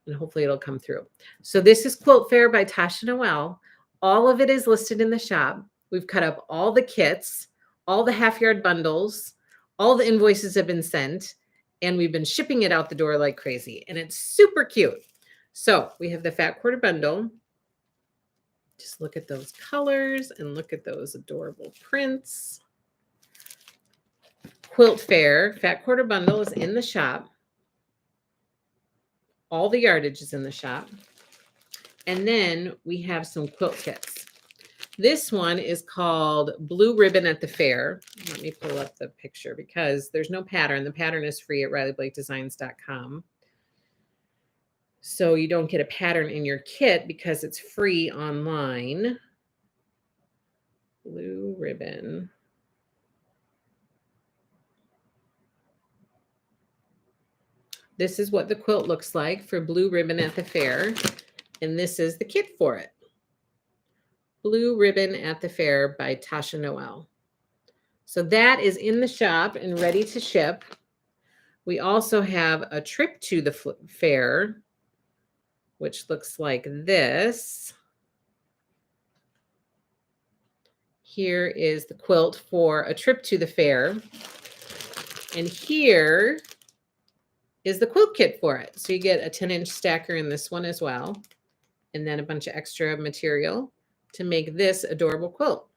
And hopefully it'll come through. So this is Quilt Fair by Tasha Noel. All of it is listed in the shop. We've cut up all the kits, all the half-yard bundles, all the invoices have been sent, and we've been shipping it out the door like crazy. And it's super cute. So we have the fat quarter bundle. Just look at those colors and look at those adorable prints. Quilt Fair fat quarter bundle is in the shop. All the yardage is in the shop. And then we have some quilt kits. This one is called Blue Ribbon at the Fair. Let me pull up the picture because there's no pattern. The pattern is free at RileyBlakeDesigns.com. So you don't get a pattern in your kit because it's free online. Blue Ribbon. This is what the quilt looks like for Blue Ribbon at the Fair. And this is the kit for it. Blue Ribbon at the Fair by Tasha Noel. So that is in the shop and ready to ship. We also have a trip to the fair, which looks like this. Here is the quilt for a trip to the fair. And here is the quilt kit for it. So you get a 10-inch stacker in this one as well. And then a bunch of extra material to make this adorable quilt.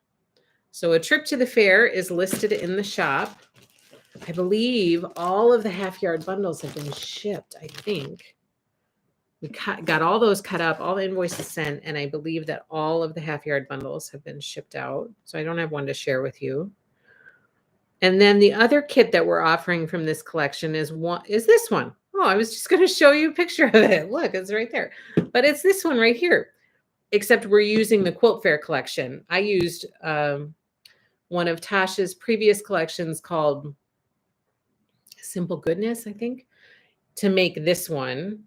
So a trip to the fair is listed in the shop. I believe all of the half-yard bundles have been shipped, I think. We got all those cut up, all the invoices sent, and I believe that all of the half-yard bundles have been shipped out. So I don't have one to share with you. And then the other kit that we're offering from this collection is this one. Oh, I was just going to show you a picture of it. Look, it's right there. But it's this one right here, except we're using the Quilt Fair collection. I used one of Tasha's previous collections called Simple Goodness, I think, to make this one.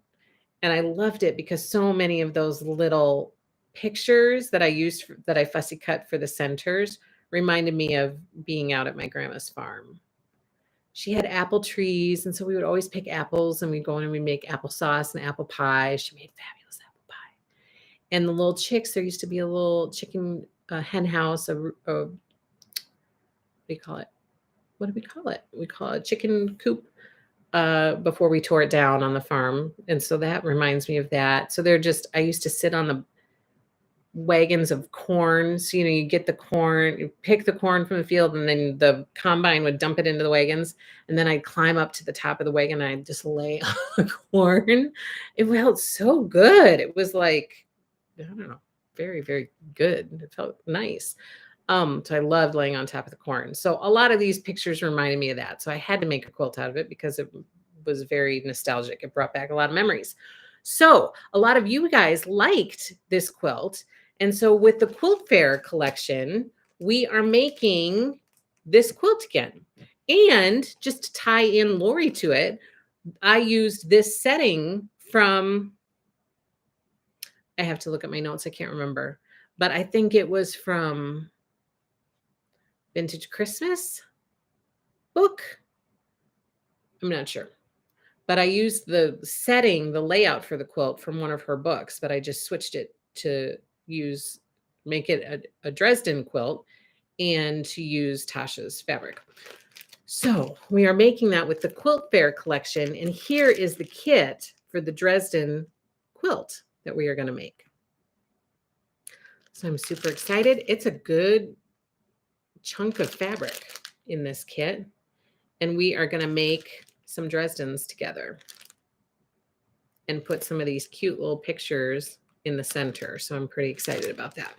And I loved it because so many of those little pictures that I used, that I fussy cut for the centers, reminded me of being out at my grandma's farm. She had apple trees, and so we would always pick apples, and we'd go in and we'd make applesauce and apple pie. She made fabulous apple pie. And the little chicks, there used to be a little chicken hen house, what do you call it? What do we call it? We call it a chicken coop before we tore it down on the farm. And so that reminds me of that. So I used to sit on wagons of corn. So, you get the corn, you pick the corn from the field, and then the combine would dump it into the wagons. And then I'd climb up to the top of the wagon and I'd just lay on the corn. It felt so good. It was like, I don't know, very, very good. It felt nice. So I loved laying on top of the corn. So a lot of these pictures reminded me of that. So I had to make a quilt out of it because it was very nostalgic. It brought back a lot of memories. So a lot of you guys liked this quilt. And so with the Quilt Fair collection, we are making this quilt again. And just to tie in Lori to it, I used this setting from, I have to look at my notes. I can't remember, but I think it was from Vintage Christmas book. I'm not sure. But I used the setting, the layout for the quilt from one of her books, but I just switched it to make it a Dresden quilt and to use Tasha's fabric. So we are making that with the Quilt Fair collection. And here is the kit for the Dresden quilt that we are going to make. So I'm super excited. It's a good chunk of fabric in this kit. And we are going to make some Dresdens together and put some of these cute little pictures in the center. So I'm pretty excited about that.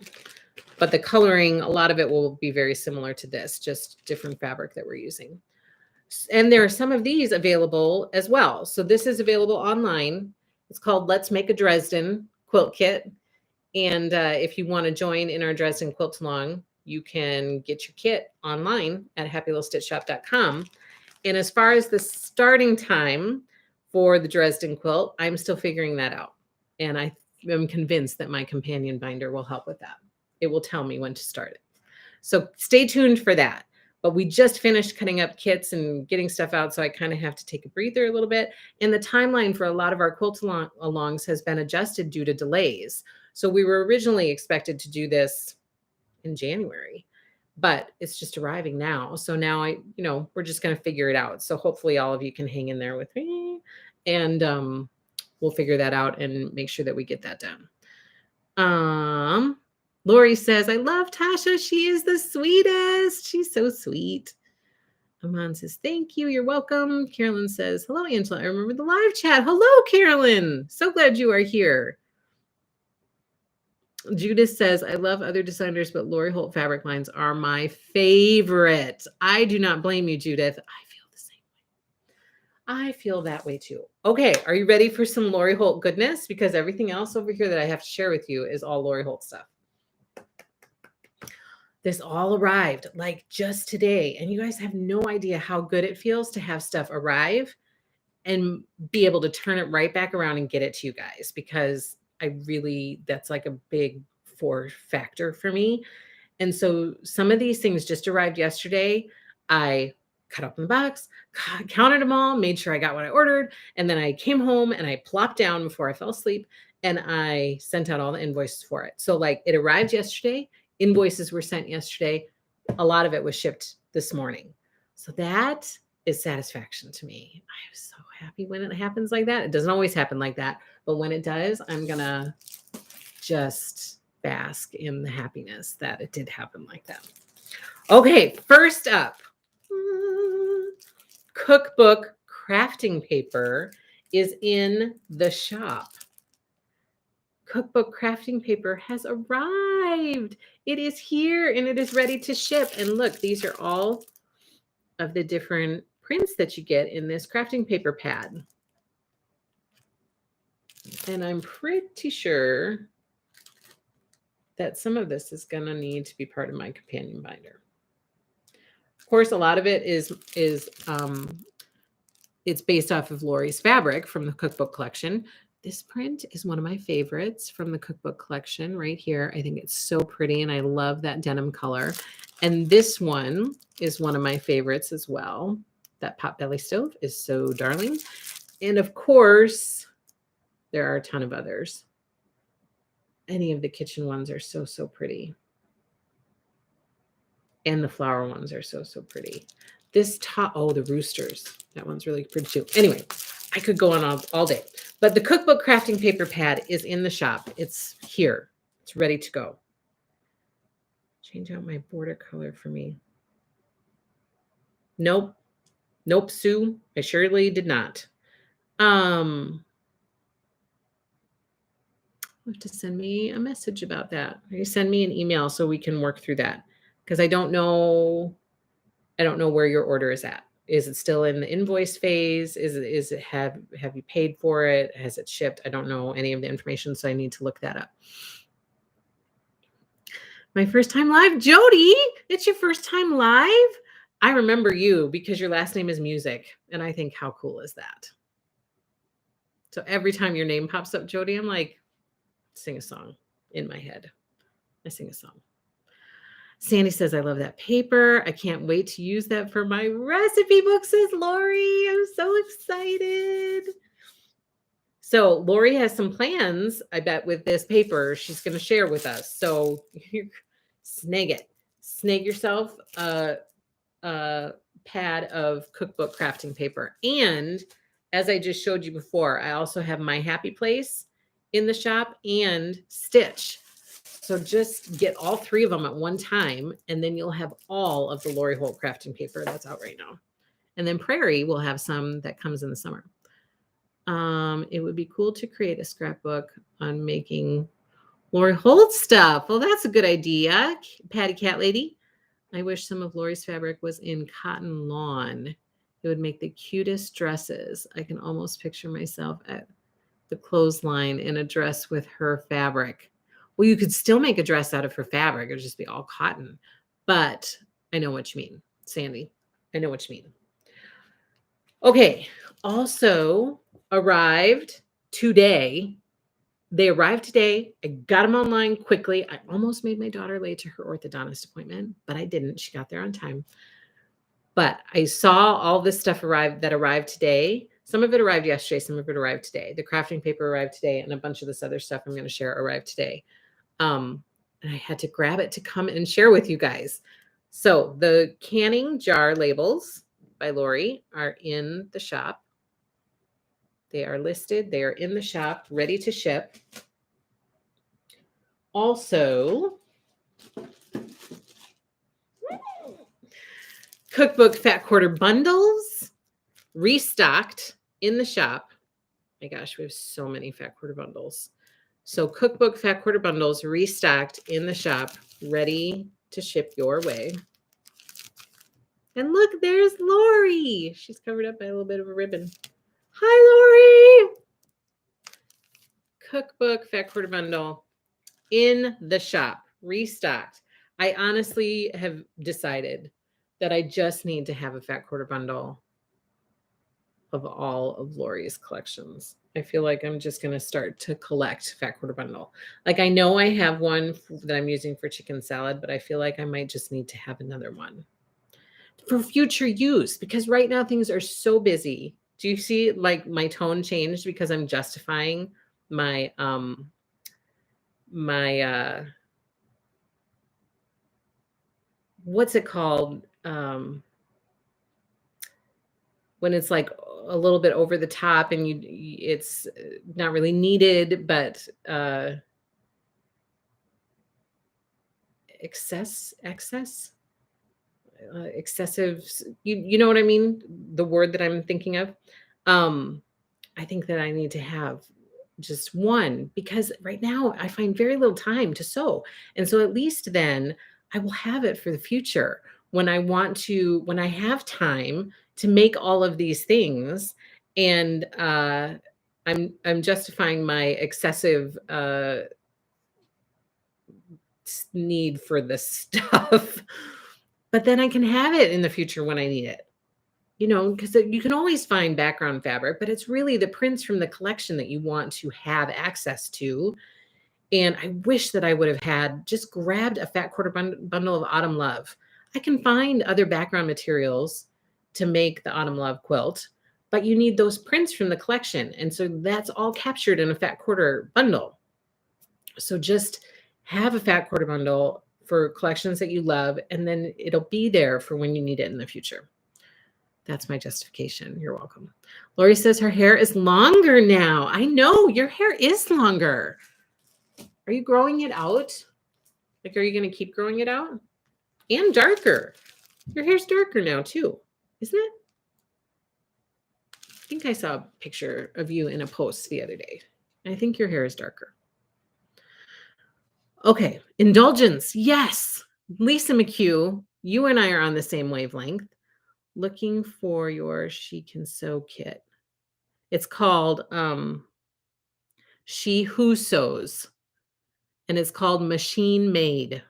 But the coloring, a lot of it will be very similar to this, just different fabric that we're using. And there are some of these available as well. So this is available online. It's called Let's Make a Dresden Quilt Kit. And if you want to join in our Dresden Quilt Along, you can get your kit online at happylittlestitchshop.com. And as far as the starting time for the Dresden quilt, I'm still figuring that out. And I am convinced that my companion binder will help with that. It will tell me when to start it. So stay tuned for that. But we just finished cutting up kits and getting stuff out, so I kind of have to take a breather a little bit. And the timeline for a lot of our quilt alongs has been adjusted due to delays. So we were originally expected to do this in January, but it's just arriving now. So now we're just going to figure it out. So hopefully all of you can hang in there with me, and we'll figure that out and make sure that we get that done. Lori says, I love Tasha. She is the sweetest. She's so sweet. Aman says, thank you. You're welcome. Carolyn says, hello, Angela. I remember the live chat. Hello, Carolyn. So glad you are here. Judith says, I love other designers, but Lori Holt fabric lines are my favorite. I do not blame you, Judith. I feel the same way. I feel that way too. Okay, are you ready for some Lori Holt goodness? Because everything else over here that I have to share with you is all Lori Holt stuff. This all arrived like just today. And you guys have no idea how good it feels to have stuff arrive and be able to turn it right back around and get it to you guys, because that's like a big factor for me. And so some of these things just arrived yesterday. I cut open the box, counted them all, made sure I got what I ordered. And then I came home and I plopped down before I fell asleep and I sent out all the invoices for it. So like it arrived yesterday. Invoices were sent yesterday. A lot of it was shipped this morning. So that is satisfaction to me. I am so happy when it happens like that. It doesn't always happen like that, but when it does, I'm going to just bask in the happiness that it did happen like that. Okay, first up, cookbook crafting paper is in the shop. Cookbook crafting paper has arrived. It is here and it is ready to ship. And look, these are all of the different prints that you get in this crafting paper pad. And I'm pretty sure that some of this is going to need to be part of my companion binder. Of course, a lot of it is it's based off of Lori's fabric from the cookbook collection. This print is one of my favorites from the cookbook collection right here. I think it's so pretty and I love that denim color. And this one is one of my favorites as well. That potbelly stove is so darling. And of course, there are a ton of others. Any of the kitchen ones are so, so pretty. And the flower ones are so, so pretty. This top, oh, the roosters. That one's really pretty too. Anyway, I could go on all day. But the cookbook crafting paper pad is in the shop. It's here. It's ready to go. Change out my border color for me. Nope. Nope, Sue. I surely did not. You have to send me a message about that. Or you send me an email so we can work through that. Because I don't know where your order is at. Is it still in the invoice phase? Is it have you paid for it? Has it shipped? I don't know any of the information, so I need to look that up. My first time live, Jody. It's your first time live? I remember you because your last name is Music, and I think, how cool is that? So every time your name pops up, Jody, I'm like, sing a song in my head. I sing a song. Sandy says, I love that paper. I can't wait to use that for my recipe book, says Lori. I'm so excited. So Lori has some plans, I bet, with this paper she's going to share with us. So snag it. Snag yourself a pad of cookbook crafting paper. And as I just showed you before, I also have My Happy Place in the shop and Stitch. So just get all three of them at one time, and then you'll have all of the Lori Holt crafting paper that's out right now. And then Prairie will have some that comes in the summer. It would be cool to create a scrapbook on making Lori Holt stuff. Well, that's a good idea, Patty Cat Lady. I wish some of Lori's fabric was in cotton lawn. It would make the cutest dresses. I can almost picture myself at the clothesline in a dress with her fabric. Well, you could still make a dress out of her fabric. It would just be all cotton. But I know what you mean, Sandy. I know what you mean. Okay. Also arrived today. They arrived today. I got them online quickly. I almost made my daughter late to her orthodontist appointment, but I didn't. She got there on time. But I saw all this stuff arrived today. Some of it arrived yesterday. Some of it arrived today. The crafting paper arrived today, and a bunch of this other stuff I'm going to share arrived today. And I had to grab it to come and share with you guys. So the canning jar labels by Lori are in the shop. They are listed. They are in the shop, ready to ship. Also, cookbook fat quarter bundles restocked in the shop. My gosh, we have so many fat quarter bundles. So cookbook fat quarter bundles restocked in the shop, ready to ship your way. And look, there's Lori. She's covered up by a little bit of a ribbon. Hi, Lori. Cookbook fat quarter bundle in the shop, restocked. I honestly have decided that I just need to have a fat quarter bundle of all of Lori's collections. I feel like I'm just going to start to collect fat quarter bundle. Like, I know I have one that I'm using for chicken salad, but I feel like I might just need to have another one for future use, because right now things are so busy. Do you see like my tone changed because I'm justifying my what's it called? When it's like a little bit over the top and it's not really needed, but excessive, you know what I mean? The word that I'm thinking of. I think that I need to have just one, because right now I find very little time to sew. And so at least then I will have it for the future when I have time to make all of these things. And I'm justifying my excessive need for this stuff. But then I can have it in the future when I need it. You know, because you can always find background fabric, but it's really the prints from the collection that you want to have access to. And I wish that I would have just grabbed a fat quarter bundle of Autumn Love. I can find other background materials to make the Autumn Love quilt, but you need those prints from the collection. And so that's all captured in a fat quarter bundle. So just have a fat quarter bundle for collections that you love, and then it'll be there for when you need it in the future. That's my justification. You're welcome. Lori says her hair is longer now. I know your hair is longer. Are you growing it out? Like, are you going to keep growing it out? And darker. Your hair's darker now too, isn't it? I think I saw a picture of you in a post the other day. I think your hair is darker. Okay, indulgence. Yes. Lisa McHugh, you and I are on the same wavelength. Looking for your She Can Sew kit. It's called She Who Sews, and it's called Machine Made,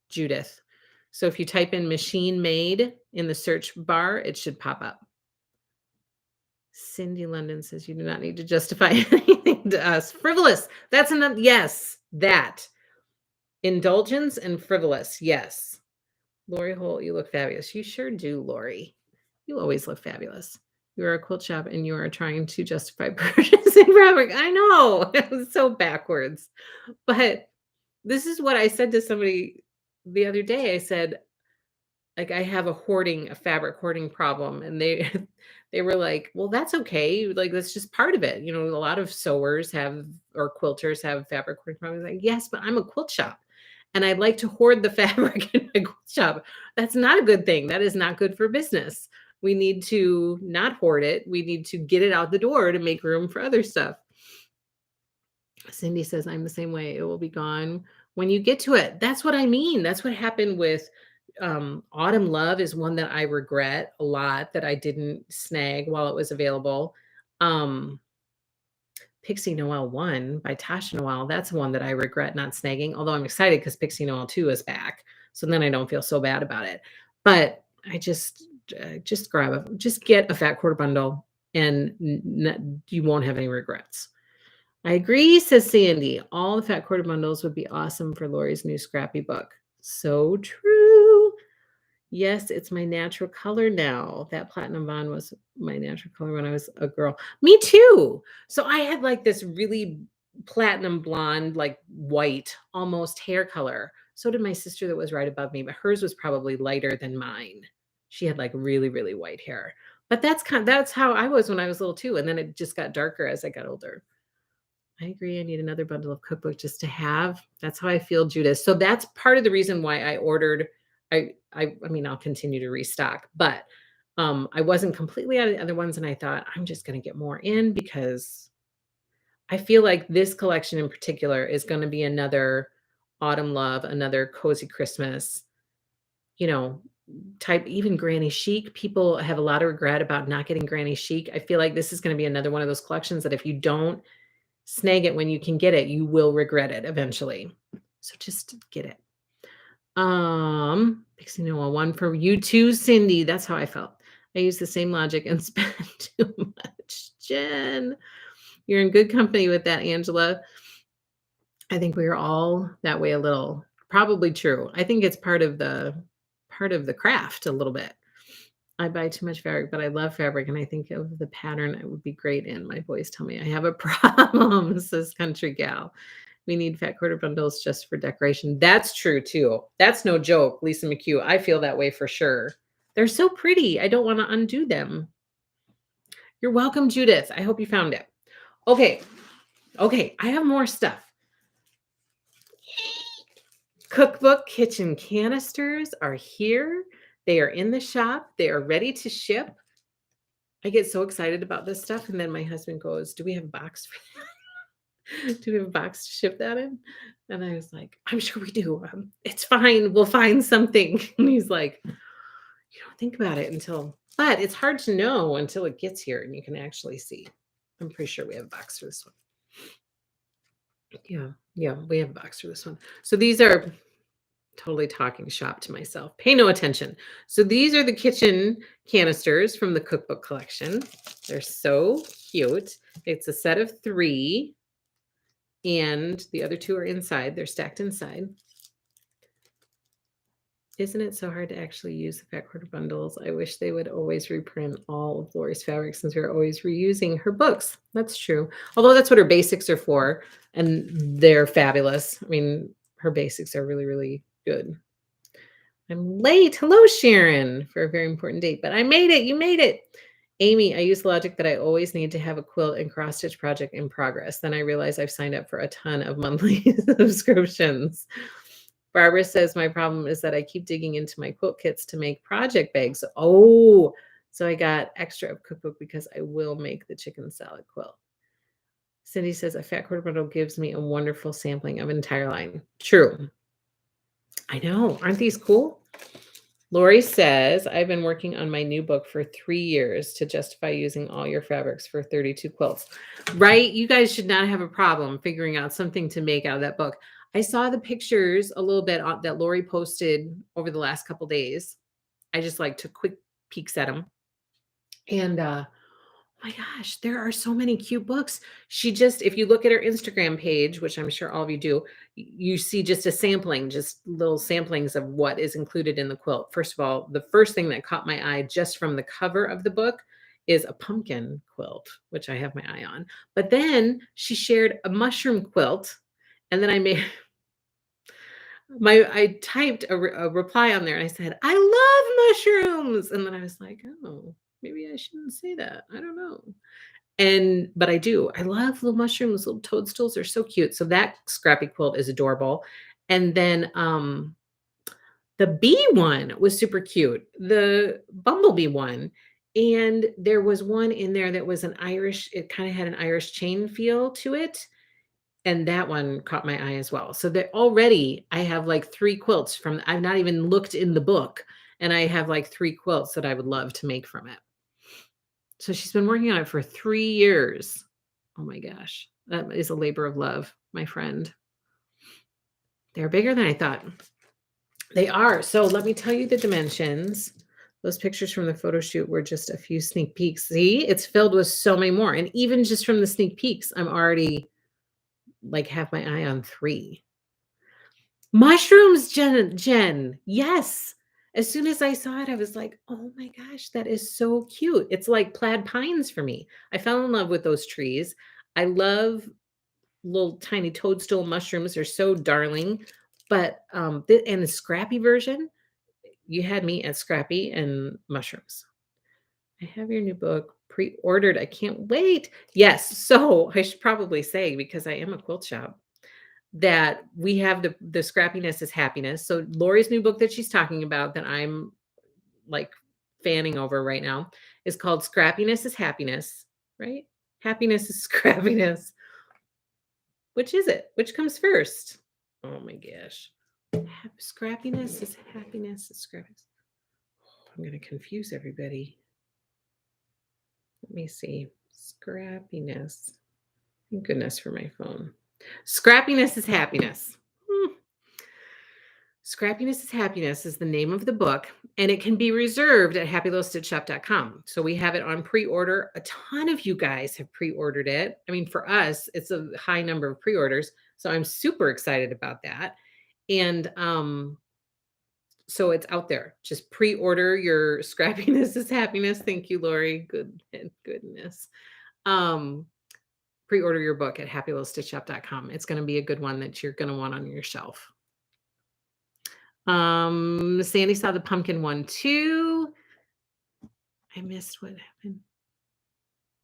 Judith. So if you type in Machine Made in the search bar, it should pop up. Cindy London says you do not need to justify anything to us. Frivolous. That's enough. Yes, that. Indulgence and frivolous. Yes. Lori Holt, you look fabulous. You sure do, Lori. You always look fabulous. You are a quilt shop and you are trying to justify purchasing fabric. I know. It was so backwards. But this is what I said to somebody the other day. I said, like, I have a fabric hoarding problem. And they they were like, well, that's okay. Like, that's just part of it. You know, a lot of sewers have or quilters have fabric hoarding problems. Like, yes, but I'm a quilt shop and I'd like to hoard the fabric in my quilt shop. That's not a good thing. That is not good for business. We need to not hoard it. We need to get it out the door to make room for other stuff. Cindy says, I'm the same way. It will be gone when you get to it. That's what I mean. That's what happened with Autumn Love is one that I regret a lot that I didn't snag while it was available. Pixie Noel 1 by Tasha Noel. That's one that I regret not snagging, although I'm excited because Pixie Noel 2 is back. So then I don't feel so bad about it. But I just get a fat quarter bundle and you won't have any regrets. I agree, says Sandy. All the fat quarter bundles would be awesome for Lori's new scrappy book. So true. Yes, it's my natural color now. That platinum bond was my natural color when I was a girl. Me too. So I had like this really platinum blonde, like white, almost hair color. So did my sister that was right above me, but hers was probably lighter than mine. She had like really, really white hair. But that's how I was when I was little too. And then it just got darker as I got older. I agree. I need another bundle of cookbook just to have. That's how I feel, Judith. So that's part of the reason why I ordered. I mean, I'll continue to restock, but I wasn't completely out of the other ones, and I thought I'm just going to get more in because I feel like this collection in particular is going to be another autumn love, another cozy Christmas. You know, type even granny chic. People have a lot of regret about not getting granny chic. I feel like this is going to be another one of those collections that if you don't snag it when you can get it, you will regret it eventually. So just get it. Pixie Noah, one for you too, Cindy. That's how I felt. I used the same logic and spent too much. Jen, you're in good company with that, Angela. I think we are all that way a little. Probably true. I think it's part of the craft a little bit. I buy too much fabric, but I love fabric, and I think of the pattern it would be great in. My boys tell me I have a problem, says Country Gal. We need fat quarter bundles just for decoration. That's true too. That's no joke, Lisa McHugh. I feel that way for sure. They're so pretty. I don't want to undo them. You're welcome, Judith. I hope you found it. Okay. I have more stuff. Cookbook kitchen canisters are here. They are in the shop. They are ready to ship. I get so excited about this stuff. And then my husband goes, do we have a box for that? Do we have a box to ship that in? And I was like, I'm sure we do. It's fine. We'll find something. And he's like, you don't think about it but it's hard to know until it gets here and you can actually see. I'm pretty sure we have a box for this one. Yeah, we have a box for this one. So these are totally talking shop to myself. Pay no attention. So these are the kitchen canisters from the cookbook collection. They're so cute. It's a set of 3 and the other 2 are inside. They're stacked inside. Isn't it so hard to actually use the fat quarter bundles? I wish they would always reprint all of Lori's fabrics since we're always reusing her books. That's true. Although that's what her basics are for, and they're fabulous. I mean, her basics are really, really good. I'm late. Hello, Sharon, for a very important date, but I made it. You made it. Amy, I use logic that I always need to have a quilt and cross stitch project in progress. Then I realize I've signed up for a ton of monthly subscriptions. Barbara says my problem is that I keep digging into my quilt kits to make project bags. Oh, so I got extra of cookbook because I will make the chicken salad quilt. Cindy says a fat quarter bundle gives me a wonderful sampling of an entire line. True. I know. Aren't these cool? Lori says, I've been working on my new book for 3 years to justify using all your fabrics for 32 quilts. Right? You guys should not have a problem figuring out something to make out of that book. I saw the pictures a little bit that Lori posted over the last couple days. I just like took quick peeks at them. And oh my gosh, there are so many cute books. She just, if you look at her Instagram page, which I'm sure all of you do, you see just a sampling, just little samplings of what is included in the quilt. First of all, the first thing that caught my eye just from the cover of the book is a pumpkin quilt, which I have my eye on. But then she shared a mushroom quilt. And then I typed a reply on there and I said, I love mushrooms. And then I was like, oh, maybe I shouldn't say that. I don't know. But I do. I love little mushrooms, little toadstools are so cute. So that scrappy quilt is adorable. And then the bee one was super cute. The bumblebee one. And there was one in there that was it kind of had an Irish chain feel to it. And that one caught my eye as well. So that already I have like 3 quilts I've not even looked in the book. And I have like 3 quilts that I would love to make from it. So she's been working on it for 3 years. Oh my gosh. That is a labor of love, my friend. They're bigger than I thought. They are. So let me tell you the dimensions. Those pictures from the photo shoot were just a few sneak peeks. See, it's filled with so many more. And even just from the sneak peeks, I'm already like have my eye on 3. Mushrooms, Jen. Yes. As soon as I saw it, I was like, oh my gosh, that is so cute. It's like plaid pines for me. I fell in love with those trees. I love little tiny toadstool mushrooms. They're so darling. But and the scrappy version, you had me at scrappy and mushrooms. I have your new book pre-ordered. I can't wait. Yes. So I should probably say, because I am a quilt shop, that we have the scrappiness is happiness. So Lori's new book that she's talking about that I'm like fanning over right now is called Scrappiness is Happiness, right? Happiness is scrappiness. Which is it? Which comes first? Oh my gosh. Scrappiness is happiness is scrappiness. I'm going to confuse everybody. Let me see. Scrappiness. Thank goodness for my phone. Scrappiness is happiness. Scrappiness is Happiness is the name of the book, and it can be reserved at happylowstitchshop.com. So we have it on pre-order. A ton of you guys have pre-ordered it. I mean, for us, it's a high number of pre-orders. So I'm super excited about that. And so it's out there. Just pre-order your Scrappiness is Happiness. Thank you, Lori. Goodness. Pre-order your book at happylowstitchshop.com. It's going to be a good one that you're going to want on your shelf. Sandy saw the pumpkin one too. I missed what happened.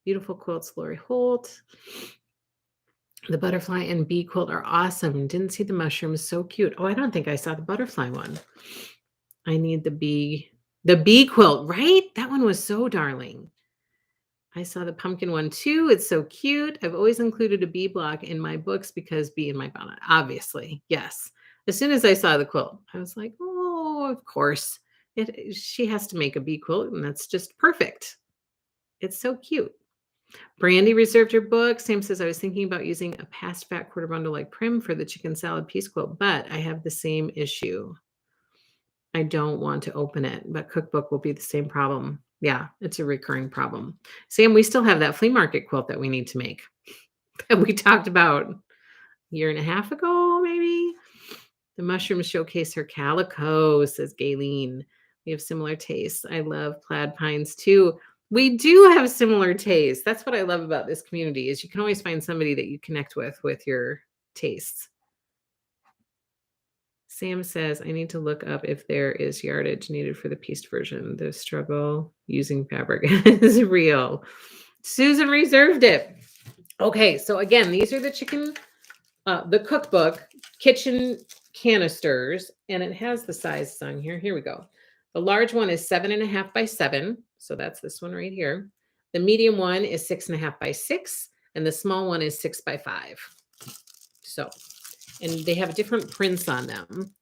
Beautiful quilts, Lori Holt. The butterfly and bee quilt are awesome. Didn't see the mushrooms. So cute. Oh, I don't think I saw the butterfly one. I need the bee quilt, right? That one was so darling. I saw the pumpkin one too. It's so cute. I've always included a bee block in my books because bee in my bonnet. Obviously, yes. As soon as I saw the quilt, I was like, oh, of course. She has to make a bee quilt, and that's just perfect. It's so cute. Brandy reserved her book. Sam says, I was thinking about using a past fat quarter bundle like Prim for the chicken salad piece quilt, but I have the same issue. I don't want to open it, but cookbook will be the same problem. Yeah, it's a recurring problem. Sam, we still have that flea market quilt that we need to make that we talked about a year and a half ago, maybe. The mushrooms showcase her calico, says Gayleen. We have similar tastes. I love plaid pines too. We do have similar tastes. That's what I love about this community is you can always find somebody that you connect with your tastes. Sam says, I need to look up if there is yardage needed for the pieced version. The struggle using fabric is real. Susan reserved it. Okay, so again, these are the cookbook kitchen canisters, and it has the sizes on here. Here we go. The large one is 7.5 by 7. So that's this one right here. The medium one is 6.5 by 6, and the small one is 6 by 5. So, and they have different prints on them.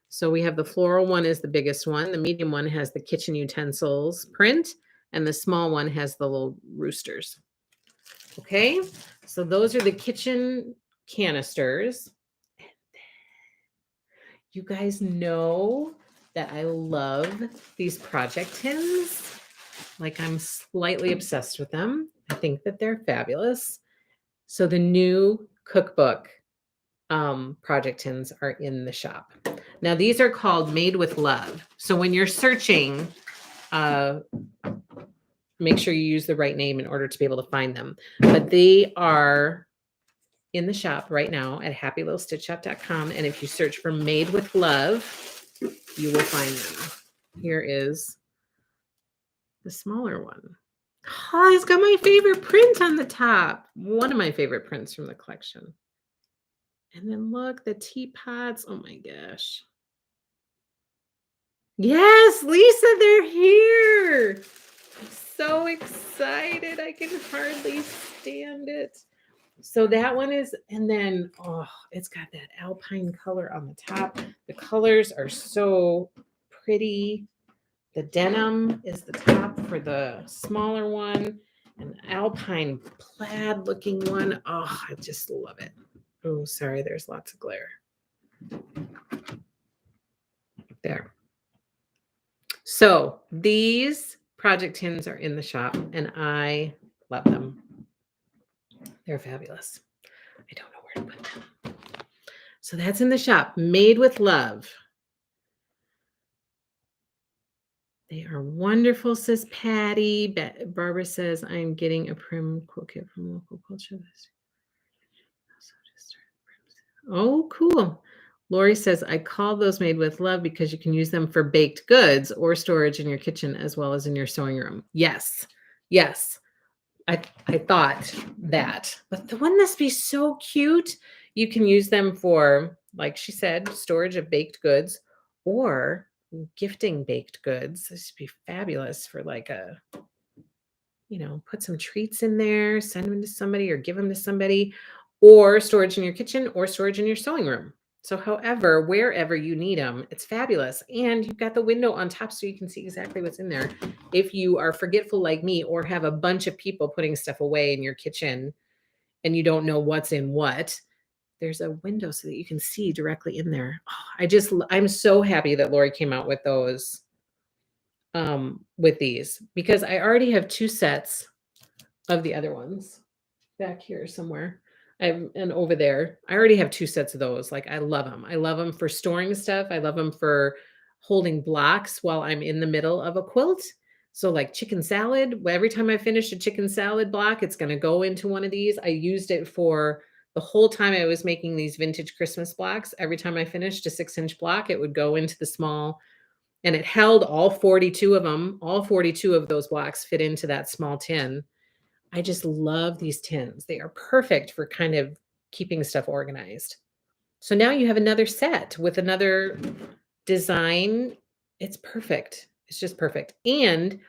So we have the floral one is the biggest one. The medium one has the kitchen utensils print, and the small one has the little roosters. Okay, so those are the kitchen canisters. You guys know that I love these project tins. Like I'm slightly obsessed with them. I think that they're fabulous. So the new cookbook project tins are in the shop. Now these are called Made with Love. So when you're searching, make sure you use the right name in order to be able to find them. But they are in the shop right now at happylittlestitchshop.com. And if you search for Made with Love, you will find them. Here is the smaller one. Oh, it's got my favorite print on the top. One of my favorite prints from the collection. And then look, the teapots. Oh my gosh. Yes, Lisa, they're here. I'm so excited. I can hardly stand it. So that one is, and then, oh, it's got that alpine color on the top. The colors are so pretty. The denim is the top for the smaller one. An alpine plaid looking one. Oh, I just love it. Oh, sorry, there's lots of glare. There. So these project tins are in the shop, and I love them. They're fabulous. I don't know where to put them. So that's in the shop. Made with Love. They are wonderful, says Patty. Barbara says, I'm getting a prim quilt kit from local culture. Oh, cool. Lori says, I call those Made with Love because you can use them for baked goods or storage in your kitchen as well as in your sewing room. Yes. Yes. I thought that. But wouldn't this be so cute? You can use them for, like she said, storage of baked goods or gifting baked goods. This would be fabulous for like put some treats in there, send them to somebody or give them to somebody, or storage in your kitchen or storage in your sewing room. So however, wherever you need them, it's fabulous. And you've got the window on top so you can see exactly what's in there. If you are forgetful like me or have a bunch of people putting stuff away in your kitchen and you don't know what's in what, there's a window so that you can see directly in there. Oh, I'm so happy that Lori came out with those, with these, because I already have 2 sets of the other ones back here somewhere. And over there, I already have 2 sets of those. Like I love them. I love them for storing stuff. I love them for holding blocks while I'm in the middle of a quilt. So like chicken salad, every time I finish a chicken salad block, it's going to go into one of these. I used it for the whole time I was making these vintage Christmas blocks. Every time I finished a 6-inch block, it would go into the small, and it held all 42 of them. All 42 of those blocks fit into that small tin. I just love these tins. They are perfect for kind of keeping stuff organized. So now you have another set with another design. It's perfect. It's just perfect. And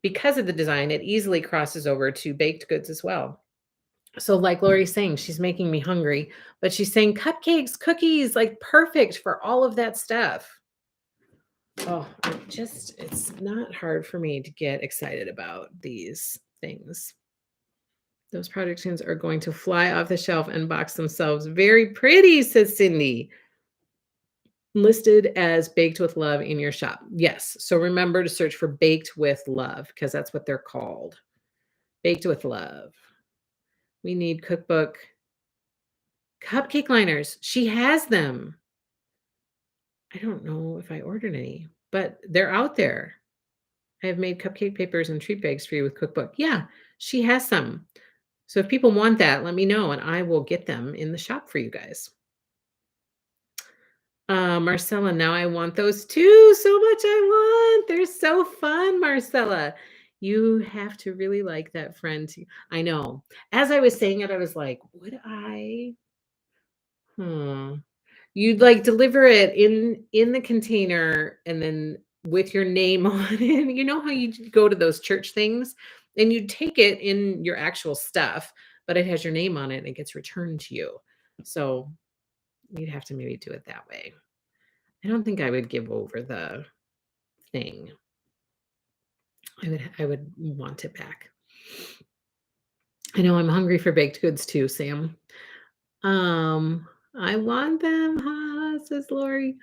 because of the design, it easily crosses over to baked goods as well. So like Lori's saying, she's making me hungry, but she's saying cupcakes, cookies, like perfect for all of that stuff. Oh, it's not hard for me to get excited about these things. Those project tins are going to fly off the shelf and box themselves. Very pretty, says Cindy. Listed as Baked with Love in your shop. Yes. So remember to search for Baked with Love because that's what they're called. Baked with Love. We need cookbook. Cupcake liners. She has them. I don't know if I ordered any, but they're out there. I have made cupcake papers and treat bags for you with cookbook. Yeah, she has some. So if people want that, let me know and I will get them in the shop for you guys. Marcella, now I want those too so much. I want. They're so fun, Marcella. You have to really like that friend too. I know. As I was saying it, I was like, would I? Hmm. You'd like deliver it in the container and then with your name on it. You know how you go to those church things and you take it in your actual stuff, but it has your name on it and it gets returned to you. So you'd have to maybe do it that way. I don't think I would give over the thing. I would want it back. I know I'm hungry for baked goods too, Sam. I want them, says Lori.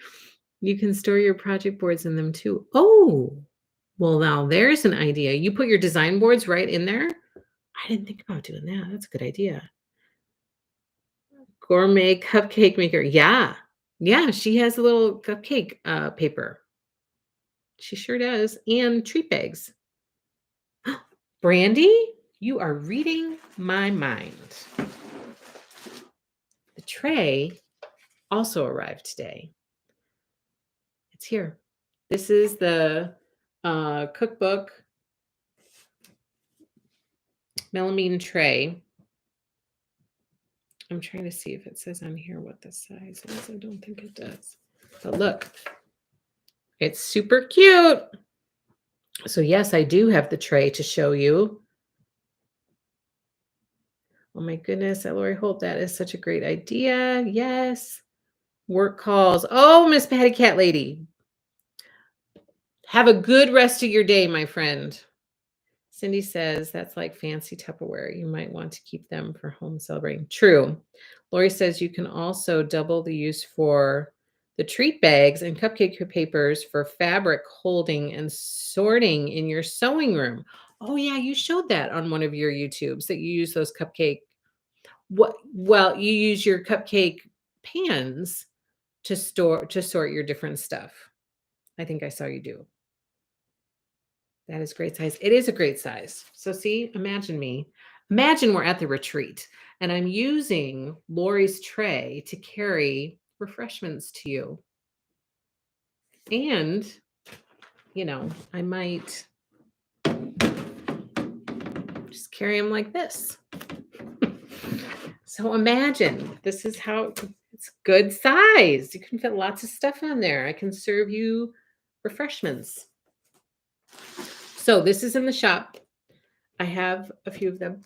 You can store your project boards in them too. Oh, well, now there's an idea. You put your design boards right in there. I didn't think about doing that. That's a good idea. Gourmet cupcake maker. Yeah. Yeah, she has a little cupcake paper. She sure does. And treat bags. Brandy, you are reading my mind. The tray also arrived today. It's here. This is the cookbook melamine tray. I'm trying to see if it says on here what the size is. I don't think it does. But look, it's super cute. So yes, I do have the tray to show you. Oh my goodness, Lori Holt, that is such a great idea. Yes. Work calls. Oh, Miss Patty Cat Lady. Have a good rest of your day, my friend. Cindy says that's like fancy Tupperware. You might want to keep them for home celebrating. True. Lori says you can also double the use for the treat bags and cupcake papers for fabric holding and sorting in your sewing room. Oh yeah, you showed that on one of your YouTubes that you use those cupcake. Well, you use your cupcake pans to sort your different stuff. I think I saw you do. That is great size. It is a great size. So see, imagine me. Imagine we're at the retreat and I'm using Lori's tray to carry refreshments to you. And, I might just carry them like this. So imagine this is how it's good size. You can fit lots of stuff on there. I can serve you refreshments. So this is in the shop. I have a few of them.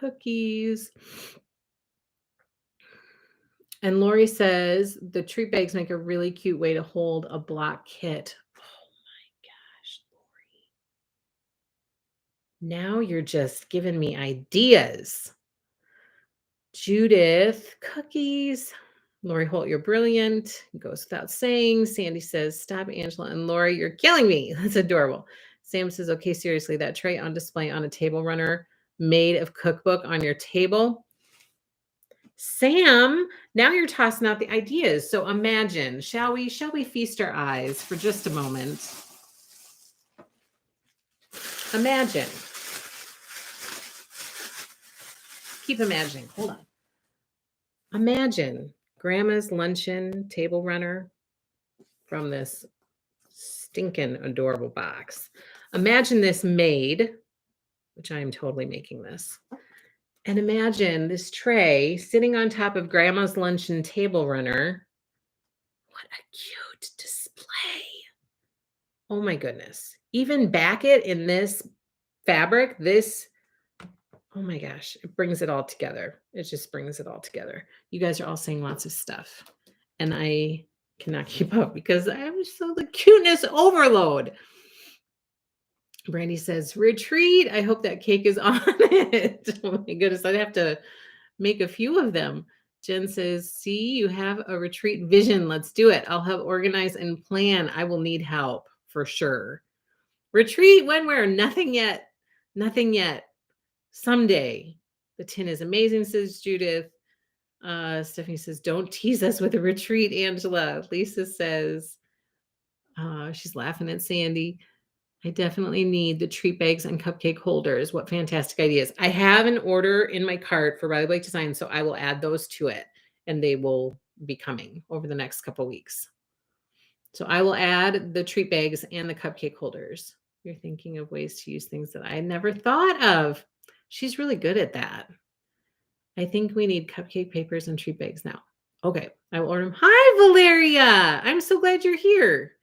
Cookies. And Lori says the treat bags make a really cute way to hold a block kit. Oh my gosh, Lori. Now you're just giving me ideas. Judith, cookies. Lori Holt, you're brilliant. It goes without saying. Sandy says, stop, Angela. And Lori, you're killing me. That's adorable. Sam says, okay, seriously, that tray on display on a table runner made of cookbook on your table. Sam, now you're tossing out the ideas. So imagine, shall we feast our eyes for just a moment? Imagine. Keep imagining. Hold on. Imagine grandma's luncheon table runner from this stinking adorable box. Imagine this made, which I am totally making this. And imagine this tray sitting on top of grandma's luncheon table runner. What a cute display. Oh my goodness. Even back it in this fabric, oh my gosh, it brings it all together. It just brings it all together. You guys are all saying lots of stuff. And I cannot keep up because I am so the cuteness overload. Brandy says, retreat. I hope that cake is on it. Oh my goodness, I'd have to make a few of them. Jen says, see, you have a retreat vision. Let's do it. I'll help organize and plan. I will need help for sure. Retreat when where? Nothing yet. Nothing yet. Someday. The tin is amazing, says Judith. Stephanie says, don't tease us with a retreat, Angela. Lisa says, she's laughing at Sandy. I definitely need the treat bags and cupcake holders. What fantastic ideas. I have an order in my cart for Riley Blake Design, so I will add those to it, and they will be coming over the next couple weeks. So I will add the treat bags and the cupcake holders. You're thinking of ways to use things that I never thought of. She's really good at that. I think we need cupcake papers and treat bags now. Okay, I will order them. Hi, Valeria. I'm so glad you're here.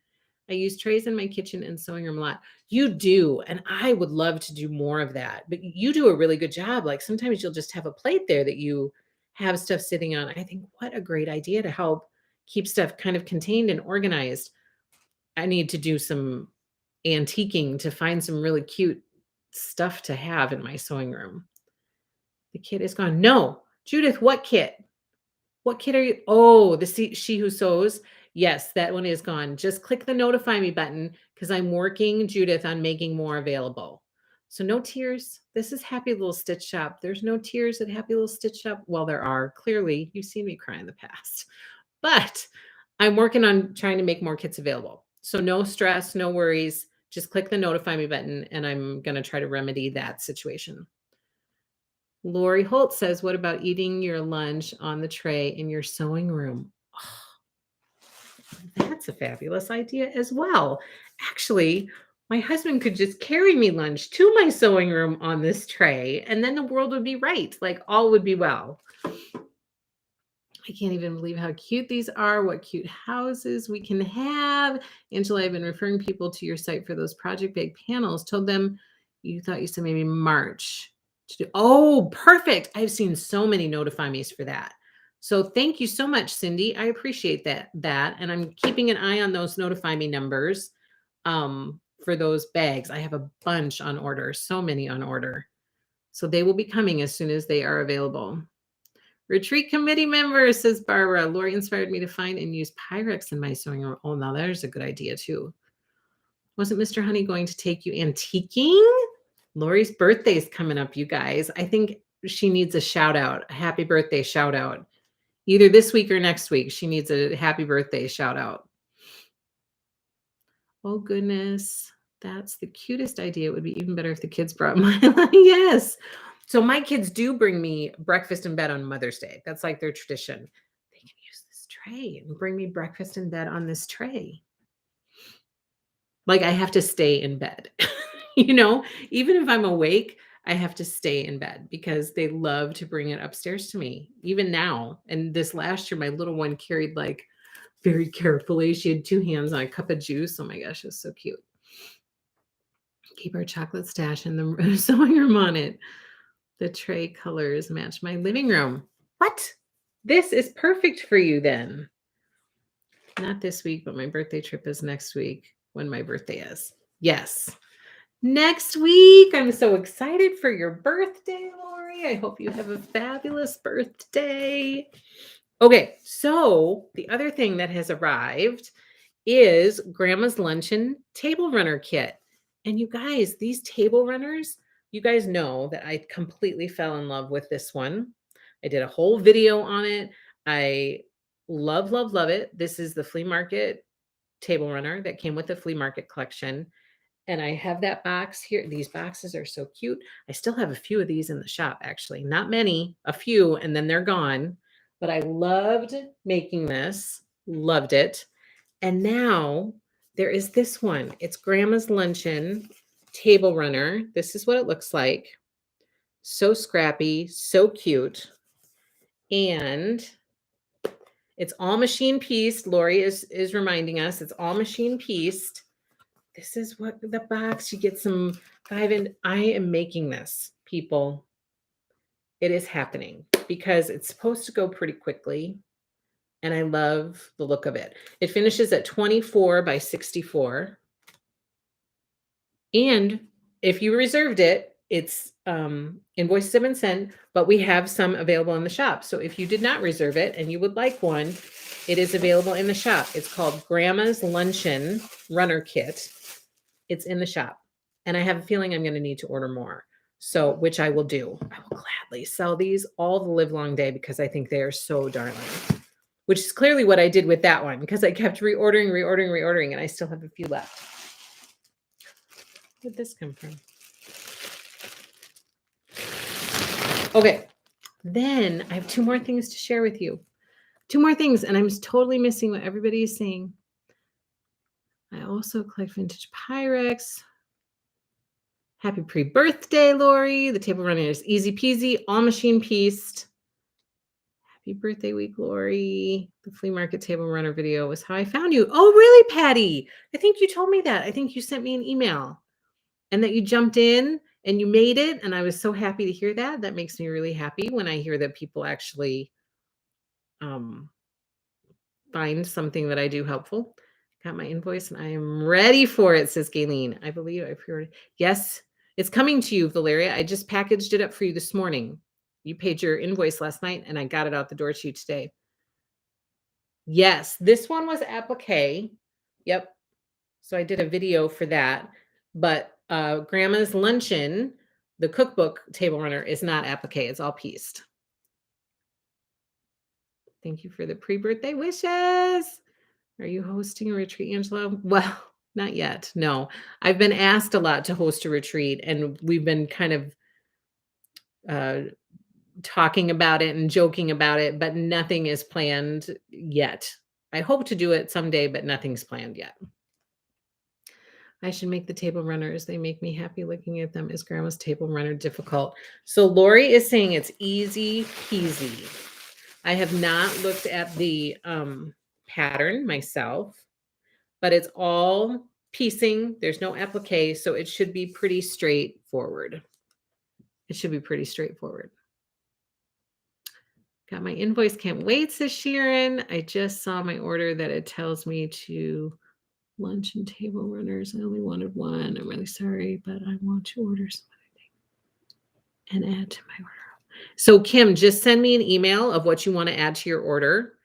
I use trays in my kitchen and sewing room a lot. You do, and I would love to do more of that. But you do a really good job. Like sometimes you'll just have a plate there that you have stuff sitting on. I think what a great idea to help keep stuff kind of contained and organized. I need to do some antiquing to find some really cute stuff to have in my sewing room. The kit is gone. No, Judith, what kit? What kit are you? Oh, the She Who Sews. Yes, that one is gone. Just click the notify me button because I'm working, Judith, on making more available. So no tears. This is Happy Little Stitch Shop. There's no tears at Happy Little Stitch Shop. Well, there are. Clearly, you've seen me cry in the past. But I'm working on trying to make more kits available. So no stress, no worries. Just click the notify me button and I'm going to try to remedy that situation. Lori Holt says, what about eating your lunch on the tray in your sewing room? Oh, that's a fabulous idea as well. Actually, my husband could just carry me lunch to my sewing room on this tray, and then the world would be right. Like all would be well. I can't even believe how cute these are. What cute houses we can have. Angela, I've been referring people to your site for those project bag panels. Told them you thought you said maybe March. Oh, perfect. I've seen so many notify me's for that. So thank you so much, Cindy. I appreciate that. And I'm keeping an eye on those notify me numbers for those bags. I have a bunch on order, so many on order. So they will be coming as soon as they are available. Retreat committee member, says Barbara. Lori inspired me to find and use Pyrex in my sewing room. Oh, now there's a good idea too. Wasn't Mr. Honey going to take you antiquing? Lori's birthday is coming up, you guys. I think she needs a shout out, a happy birthday shout out. Either this week or next week, she needs a happy birthday shout out. Oh, goodness. That's the cutest idea. It would be even better if the kids brought Mila. Yes. So my kids do bring me breakfast in bed on Mother's Day. That's like their tradition. They can use this tray and bring me breakfast in bed on this tray. Like I have to stay in bed. Even if I'm awake, I have to stay in bed because they love to bring it upstairs to me, even now. And this last year, my little one carried like very carefully. She had 2 hands on a cup of juice. Oh my gosh, it was so cute. Keep our chocolate stash in the sewing room on it. The tray colors match my living room. What? This is perfect for you then. Not this week, but my birthday trip is next week when my birthday is. Yes. Next week. I'm so excited for your birthday, Lori. I hope you have a fabulous birthday. Okay, so the other thing that has arrived is Grandma's Luncheon Table Runner Kit. And you guys, these table runners, you guys know that I completely fell in love with this one. I did a whole video on it. I love, love, love it. This is the flea market table runner that came with the flea market collection. And I have that box here. These boxes are so cute. I still have a few of these in the shop, actually. Not many, a few, and then they're gone. But I loved making this, loved it. And now there is this one. It's Grandma's Luncheon Table Runner. This is what it looks like. So scrappy, so cute. And it's all machine pieced. Lori is reminding us it's all machine pieced. This is what the box, you get some 5 and I am making this, people. It is happening because it's supposed to go pretty quickly. And I love the look of it. It finishes at 24 by 64. And if you reserved it, it's invoices have been sent, but we have some available in the shop. So if you did not reserve it and you would like one, it is available in the shop. It's called Grandma's Luncheon Runner Kit. It's in the shop. And I have a feeling I'm going to need to order more. So, which I will do. I will gladly sell these all the live long day because I think they are so darling. Which is clearly what I did with that one because I kept reordering, and I still have a few left. Where'd this come from? Okay. Then I have 2 more things to share with you. 2 more things, and I'm totally missing what everybody is saying. I also collect vintage Pyrex. Happy pre-birthday, Lori. The table runner is easy peasy, all machine pieced. Happy birthday week, Lori. The flea market table runner video was how I found you. Oh, really, Patty? I think you told me that. I think you sent me an email and that you jumped in and you made it. And I was so happy to hear that. That makes me really happy when I hear that people actually find something that I do helpful. Got my invoice and I am ready for it, says Gayleen. I believe I pre-ordered. Yes, it's coming to you, Valeria. I just packaged it up for you this morning. You paid your invoice last night and I got it out the door to you today. Yes, this one was applique. Yep. So I did a video for that. But Grandma's Luncheon, the cookbook table runner, is not applique. It's all pieced. Thank you for the pre-birthday wishes. Are you hosting a retreat, Angela? Well, not yet. No. I've been asked a lot to host a retreat, and we've been kind of talking about it and joking about it, but nothing is planned yet. I hope to do it someday, but nothing's planned yet. I should make the table runners. They make me happy looking at them. Is Grandma's table runner difficult? So Lori is saying it's easy peasy. I have not looked at the pattern myself, but it's all piecing. There's no applique, so it should be pretty straightforward. It should be pretty straightforward. Got my invoice. Can't wait, says Sharon. I just saw my order that it tells me to lunch and table runners. I only wanted one. I'm really sorry, but I want to order some other thing and add to my order. So Kim, just send me an email of what you want to add to your order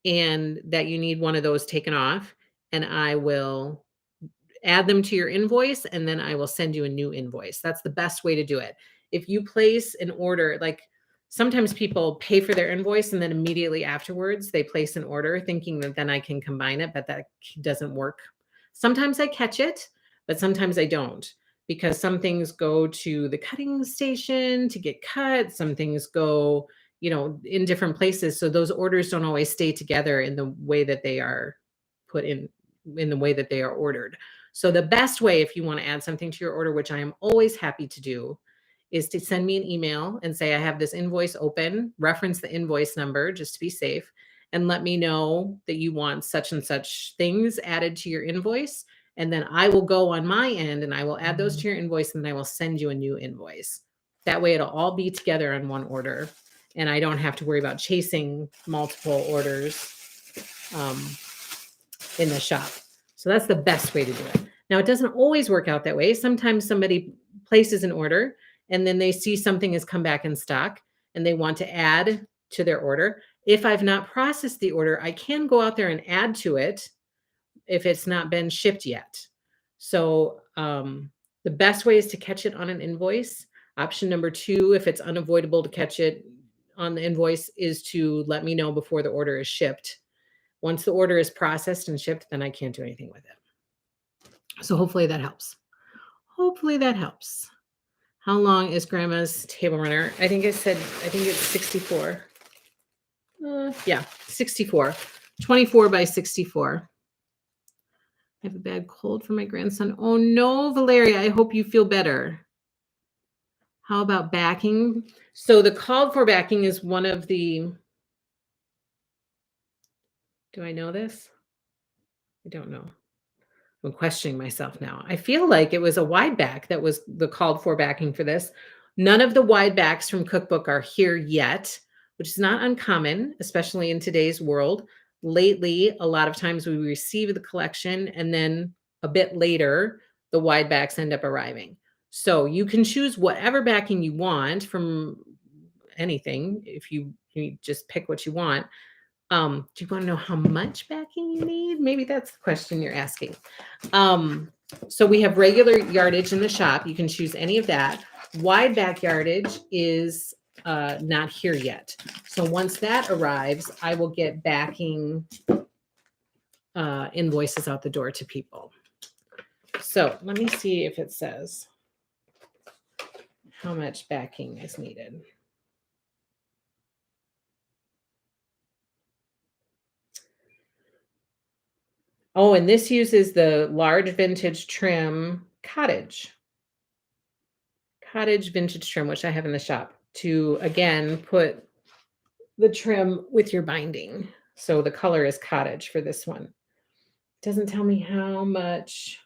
and that you need one of those taken off, and I will add them to your invoice, and then I will send you a new invoice. That's the best way to do it. If you place an order, like sometimes people pay for their invoice and then immediately afterwards they place an order thinking that then I can combine it, but that doesn't work. Sometimes I catch it, but sometimes I don't, because some things go to the cutting station to get cut. Some things go, in different places. So those orders don't always stay together in the way that they are put in the way that they are ordered. So the best way, if you want to add something to your order, which I am always happy to do, is to send me an email and say, I have this invoice open, reference the invoice number just to be safe, and let me know that you want such and such things added to your invoice. And then I will go on my end and I will add those to your invoice, and then I will send you a new invoice. That way it'll all be together in one order, and I don't have to worry about chasing multiple orders in the shop. So that's the best way to do it. Now, it doesn't always work out that way. Sometimes somebody places an order and then they see something has come back in stock and they want to add to their order. If I've not processed the order, I can go out there and add to it if it's not been shipped yet. So the best way is to catch it on an invoice. Option number 2, if it's unavoidable to catch it on the invoice, is to let me know before the order is shipped. Once the order is processed and shipped, then I can't do anything with it. So hopefully that helps. Hopefully that helps. How long is Grandma's table runner? I think it's 64. Yeah, 64. 24 by 64. I have a bad cold for my grandson. Oh no, Valeria, I hope you feel better. How about backing? So the called for backing is one of the... Do I know this? I don't know. I'm questioning myself now. I feel like it was a wide back that was the called for backing for this. None of the wide backs from Cookbook are here yet, which is not uncommon, especially in today's world. Lately, a lot of times we receive the collection and then a bit later, the wide backs end up arriving. So you can choose whatever backing you want from anything. If you just pick what you want. Do you want to know how much backing you need? Maybe that's the question you're asking. So we have regular yardage in the shop. You can choose any of that. Wide back yardage is not here yet. So once that arrives, I will get backing invoices out the door to people. So let me see if it says how much backing is needed. Oh, and this uses the large vintage trim cottage vintage trim, which I have in the shop, to again put the trim with your binding. So the color is cottage for this one. It doesn't tell me how much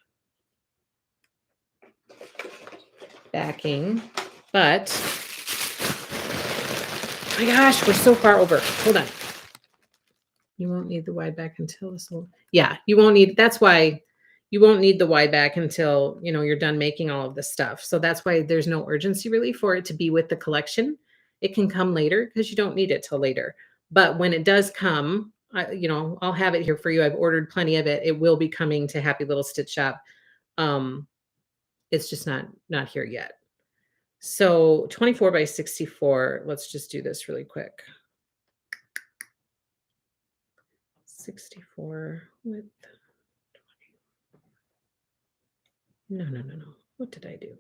backing, but my gosh, we're so far over. Hold on. You won't need the wide back until this will, yeah, you won't need, that's why you won't need the wide back until, you know, you're done making all of this stuff. So that's why there's no urgency really for it to be with the collection. It can come later because you don't need it till later. But when it does come, you know, I'll have it here for you. I've ordered plenty of it. It will be coming to Happy Little Stitch Shop. It's just not here yet. So 24 by 64. Let's just do this really quick. 64 width. No. What did I do?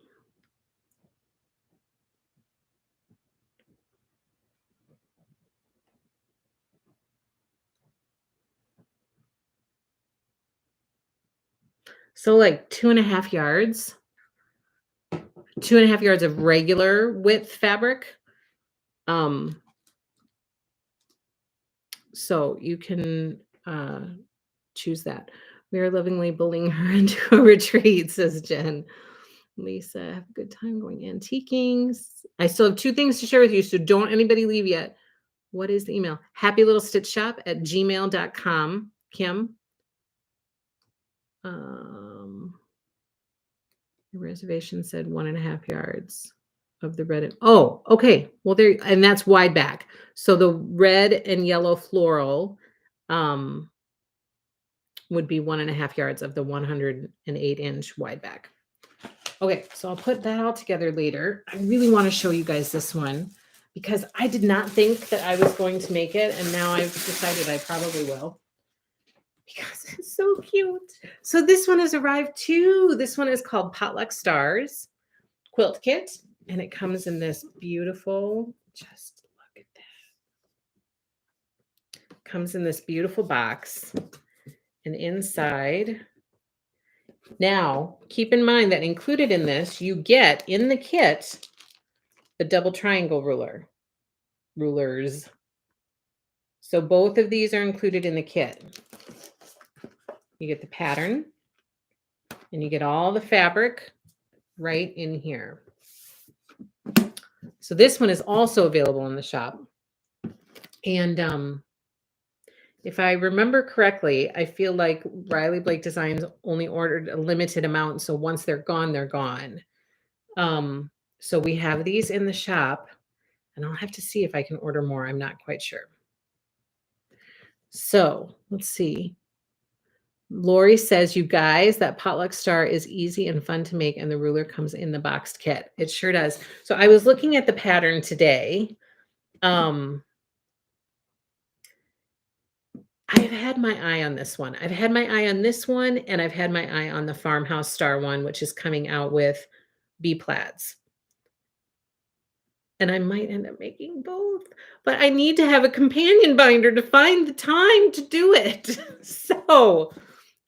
So like 2.5 yards. 2.5 yards of regular width fabric. So you can choose that. We are lovingly bullying her into a retreat, says Jen. Lisa, have a good time going antiquing. I still have 2 things to share with you, so don't anybody leave yet. What is the email? happylittlestitchshop@gmail.com. Kim. The reservation said 1.5 yards of the red. Oh, okay. Well, there, and that's wide back. So the red and yellow floral would be 1.5 yards of the 108-inch wide back. Okay, so I'll put that all together later. I really want to show you guys this one because I did not think that I was going to make it, and now I've decided I probably will because it's so cute. So this one has arrived too. This one is called Potluck Stars Quilt Kit, and it comes in this beautiful, just look at that. Comes in this beautiful box, and inside, now keep in mind that included in this, you get in the kit the double triangle rulers. So both of these are included in the kit. You get the pattern and you get all the fabric right in here. So this one is also available in the shop. And if I remember correctly, I feel like Riley Blake Designs only ordered a limited amount. So once they're gone, they're gone. So we have these in the shop, and I'll have to see if I can order more. I'm not quite sure. So let's see. Lori says, you guys, that potluck star is easy and fun to make, and the ruler comes in the boxed kit. It sure does. So I was looking at the pattern today. I've had my eye on this one. I've had my eye on this one, and I've had my eye on the farmhouse star one, which is coming out with bee plaids. And I might end up making both, but I need to have a companion binder to find the time to do it. So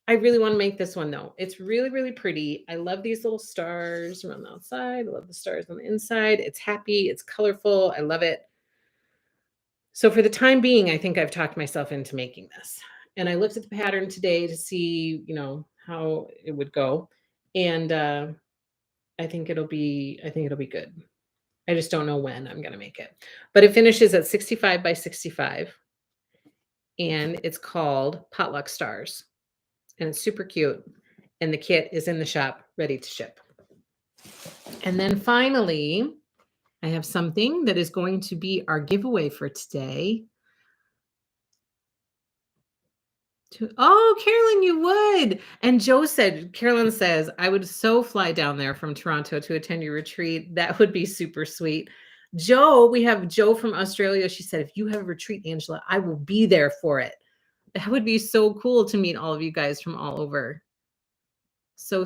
I really want to make this one though. It's really, really pretty. I love these little stars around the outside. I love the stars on the inside. It's happy. It's colorful. I love it. So for the time being, I think I've talked myself into making this. And I looked at the pattern today to see, you know, how it would go. And I think it'll be good. I just don't know when I'm going to make it. But it finishes at 65 by 65. And it's called Potluck Stars. And it's super cute. And the kit is in the shop, ready to ship. And then finally, I have something that is going to be our giveaway for today. Oh, Carolyn, you would. And Carolyn says, I would so fly down there from Toronto to attend your retreat. That would be super sweet. We have Joe from Australia. She said, if you have a retreat, Angela, I will be there for it. That would be so cool to meet all of you guys from all over. So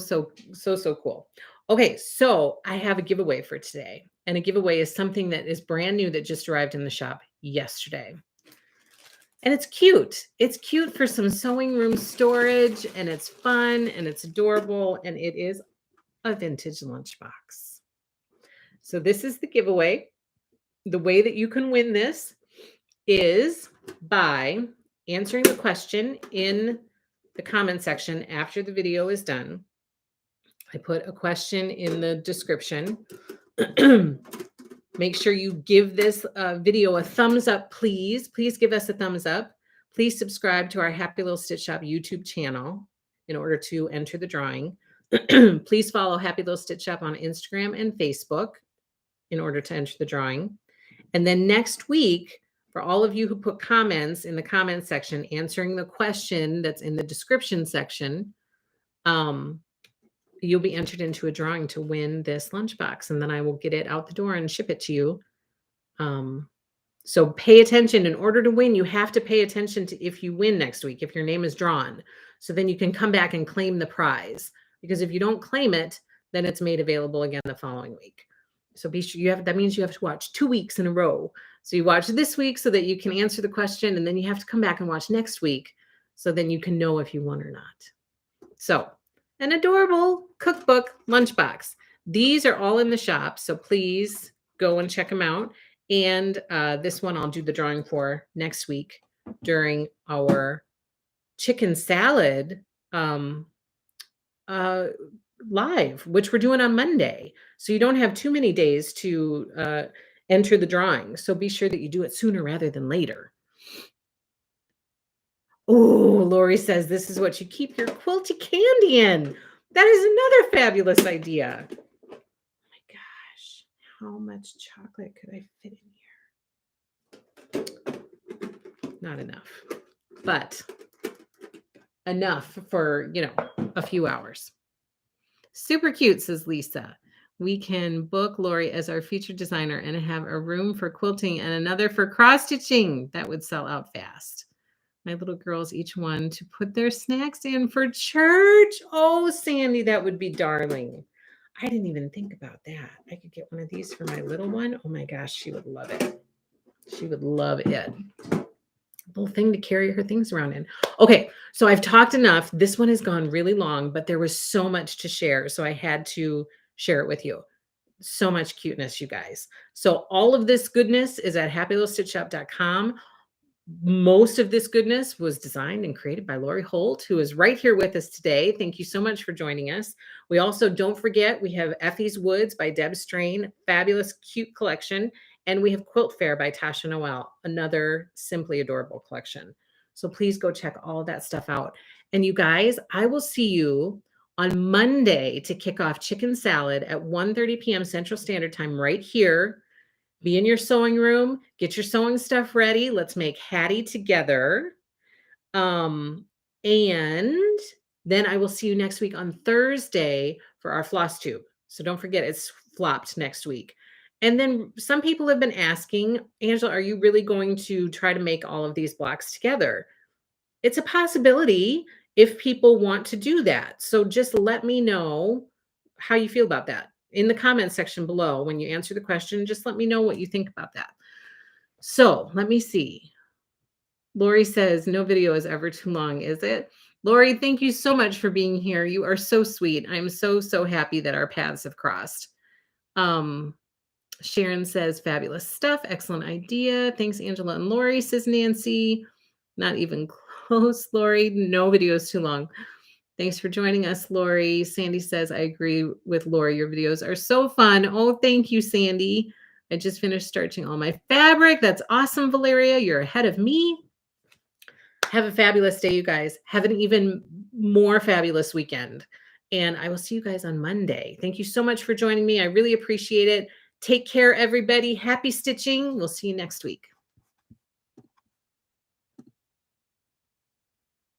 cool. Okay, so I have a giveaway for today. And a giveaway is something that is brand new that just arrived in the shop yesterday. And it's cute. It's cute for some sewing room storage, and it's fun and it's adorable, and it is a vintage lunchbox. So this is the giveaway. The way that you can win this is by answering the question in the comment section after the video is done. I put a question in the description. Make sure you give this video a thumbs up, please. Please give us a thumbs up. Please subscribe to our Happy Little Stitch Shop YouTube channel in order to enter the drawing. Please follow Happy Little Stitch Shop on Instagram and Facebook in order to enter the drawing. And then next week, for all of you who put comments in the comment section answering the question that's in the description section, you'll be entered into a drawing to win this lunchbox, and then I will get it out the door and ship it to you. So pay attention. In order to win, you have to pay attention to if you win next week, if your name is drawn. So then you can come back and claim the prize. Because if you don't claim it, then it's made available again the following week. So be sure that means you have to watch 2 weeks in a row. So you watch this week so that you can answer the question, and then you have to come back and watch next week so then you can know if you won or not. So an adorable cookbook lunchbox. These are all in the shop, so please go and check them out. And this one I'll do the drawing for next week during our chicken salad live, which we're doing on Monday. So you don't have too many days to enter the drawing. So be sure that you do it sooner rather than later. Oh, Lori says this is what you keep your quilty candy in. That is another fabulous idea. Oh my gosh, how much chocolate could I fit in here? Not enough, but enough for, a few hours. Super cute, says Lisa. We can book Lori as our featured designer and have a room for quilting and another for cross-stitching. That would sell out fast. My little girls, each one to put their snacks in for church. Oh, Sandy, that would be darling. I didn't even think about that. I could get one of these for my little one. Oh my gosh, she would love it. She would love it. Little thing to carry her things around in. Okay, so I've talked enough. This one has gone really long, but there was so much to share, so I had to share it with you. So much cuteness, you guys. So all of this goodness is at happylittlestitchshop.com. Most of this goodness was designed and created by Lori Holt, who is right here with us today. Thank you so much for joining us. We also, don't forget, we have Effie's Woods by Deb Strain, fabulous, cute collection. And we have Quilt Fair by Tasha Noel, another simply adorable collection. So please go check all that stuff out. And you guys, I will see you on Monday to kick off chicken salad at 1:30 p.m. Central Standard Time right here. Be in your sewing room, get your sewing stuff ready. Let's make Hattie together. And then I will see you next week on Thursday for our floss tube. So don't forget, it's flopped next week. And then some people have been asking, Angela, are you really going to try to make all of these blocks together? It's a possibility if people want to do that. So just let me know how you feel about that in the comment section below. When you answer the question, just let me know what you think about that. So let me see. Lori says, no video is ever too long, is it? Lori, thank you so much for being here. You are so sweet. I'm so happy that our paths have crossed. Sharon says, fabulous stuff. Excellent idea. Thanks, Angela and Lori, says Nancy. Not even close, Lori. No video is too long. Thanks for joining us, Lori. Sandy says, I agree with Lori. Your videos are so fun. Oh, thank you, Sandy. I just finished starching all my fabric. That's awesome, Valeria. You're ahead of me. Have a fabulous day, you guys. Have an even more fabulous weekend. And I will see you guys on Monday. Thank you so much for joining me. I really appreciate it. Take care, everybody. Happy stitching. We'll see you next week.